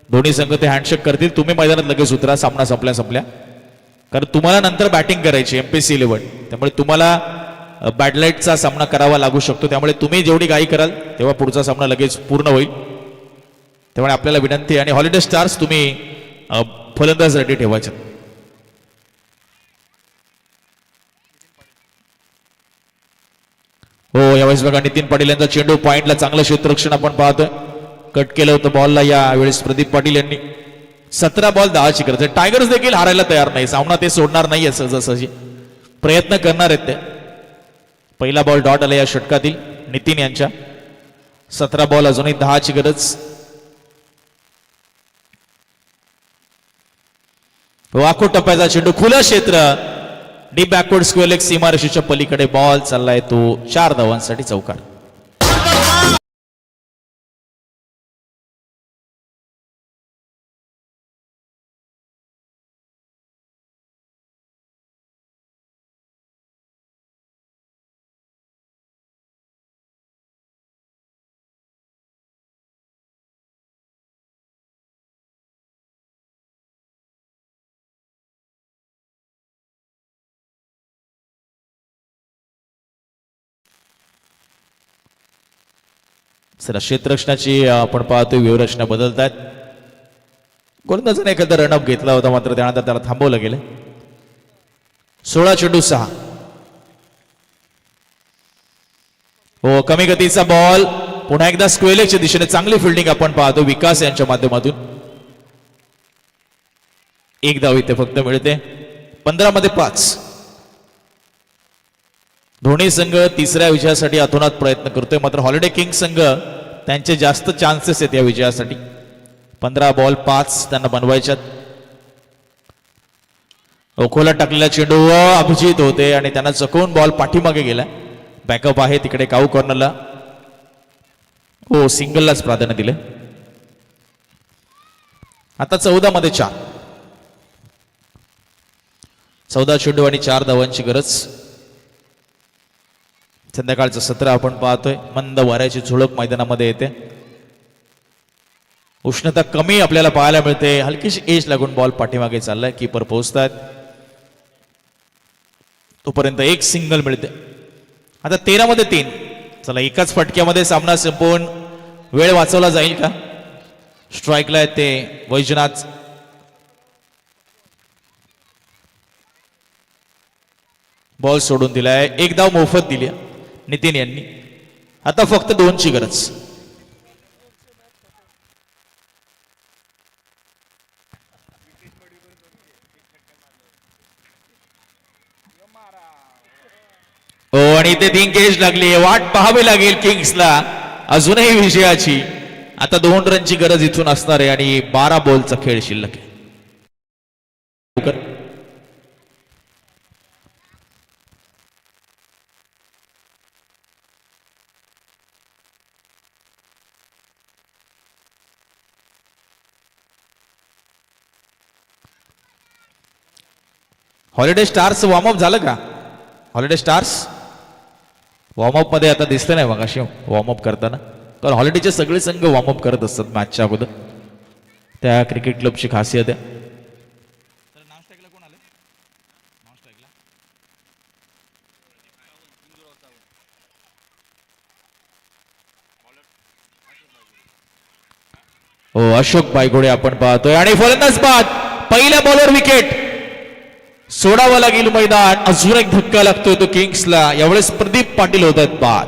दोन्ही संघ ते हँडशेक करतील. तुम्ही मैदानात लगेच उतरा सामना संपल्या. कारण तुम्हाला नंतर बॅटिंग करायची MPSC 11. त्यामुळे तुम्हाला बॅडलाईटचा सामना करावा लागू शकतो. त्यामुळे तुम्ही जेवढी घाई कराल तेव्हा पुढचा सामना लगेच पूर्ण होईल. त्यामुळे आपल्याला विनंती आणि हॉलिडे स्टार्स तुम्ही फलंदाज रेडी ठेवायचे. हो यावेळेस बघा नितीन पाटील यांचा चेंडू पॉइंटला. चांगलं क्षेत्ररक्षण आपण पाहतोय. कट केलं होतं बॉलला यावेळेस प्रदीप पाटील यांनी. 17 बॉल 10ची गरज आहे. टायगर्स देखील हारायला तयार नाही. सामना ते सोडणार नाहीये सहजासहजी. प्रयत्न करणार आहेत ते. पहिला बॉल डॉट आला या षटकातील नितीन यांच्या. 17 बॉल अजूनही 10ची गरज. वाको टप्प्याचा चेंडू खुलं क्षेत्र डीप बॅकवर्ड स्क्वेअर लेग सीमारेषेच्या पलीकडे बॉल चाललाय तो 4 धावांसाठी चौकार. सर क्षेत्ररक्षणाची आपण पाहतोय व्यूहरचना बदलतायत. गोलंदाजाने एखादा रनअप घेतला होता मात्र त्यानंतर त्याला थांबवलं गेलं. 16 चेंडू 6. हो कमी गतीचा बॉल पुन्हा एकदा स्क्वेअर लेगच्या दिशेने चांगली फिल्डिंग आपण पाहतो विकास यांच्या माध्यमातून. 1 धाव इथे फक्त मिळते. 15 मध्ये 5. दोन्ही संघ तिसऱ्या विजयासाठी अतोनात प्रयत्न करतोय मात्र हॉलिडे किंग संघ त्यांचे जास्त चान्सेस आहेत या विजयासाठी. 15 बॉल 5 त्यांना बनवायच्यात. ओखोला टाकलेला चेंडू अभिजित होते आणि त्यांना चकवून बॉल पाठीमागे गेला. बॅकअप आहे तिकडे काऊ कॉर्नरला. हो सिंगललाच प्राधान्य दिले. आता 14 मध्ये 4. 14 चेंडू आणि 4 धावांची गरज. संध्याकाळचं सत्र आपण पाहतोय. मंद वाऱ्याची झुळक मैदानामध्ये येते. उष्णता कमी आपल्याला पाहायला मिळते. हलकीशी एज लागून बॉल पाठीमागे चाललाय. कीपर पोहोचतात तोपर्यंत एक सिंगल मिळते. आता 13 मध्ये 3. चला एकाच फटक्यामध्ये सामना संपवून वेळ वाचवला जाईल का? स्ट्राईकला आहे ते वैजनाथ. बॉल सोडून दिलाय. 1 धाव मोफत दिली नितीन यांनी. आता फक्त 2ची गरज. हो आणि इथे 3 केज लागली. वाट पाहावी लागेल किंग्सला अजूनही विजयाची. आता 2 रनची गरज इथून असणार आहे आणि 12 बॉलचा खेळ शिल्लक आहे. हॉलिडे स्टार्स वॉर्मअप झालं का? हॉलिडे स्टार्स वॉर्मअप मध्ये आता दिसतं नाही मग अशी वॉर्मअप करताना. कारण हॉलिडेचे सगळे संघ वॉर्मअप करत असतात मॅचच्या अगोदर. त्या क्रिकेट क्लबची खासियत आहे. हो अशोक बायघोडे आपण पाहतोय आणि फलंदाज बाद. पहिल्या बॉलवर विकेट. सोडावं लागेल मैदान. अजून एक धक्का लागतोय तो किंग्सला. यावेळेस प्रदीप पाटील होत आहेत बाद.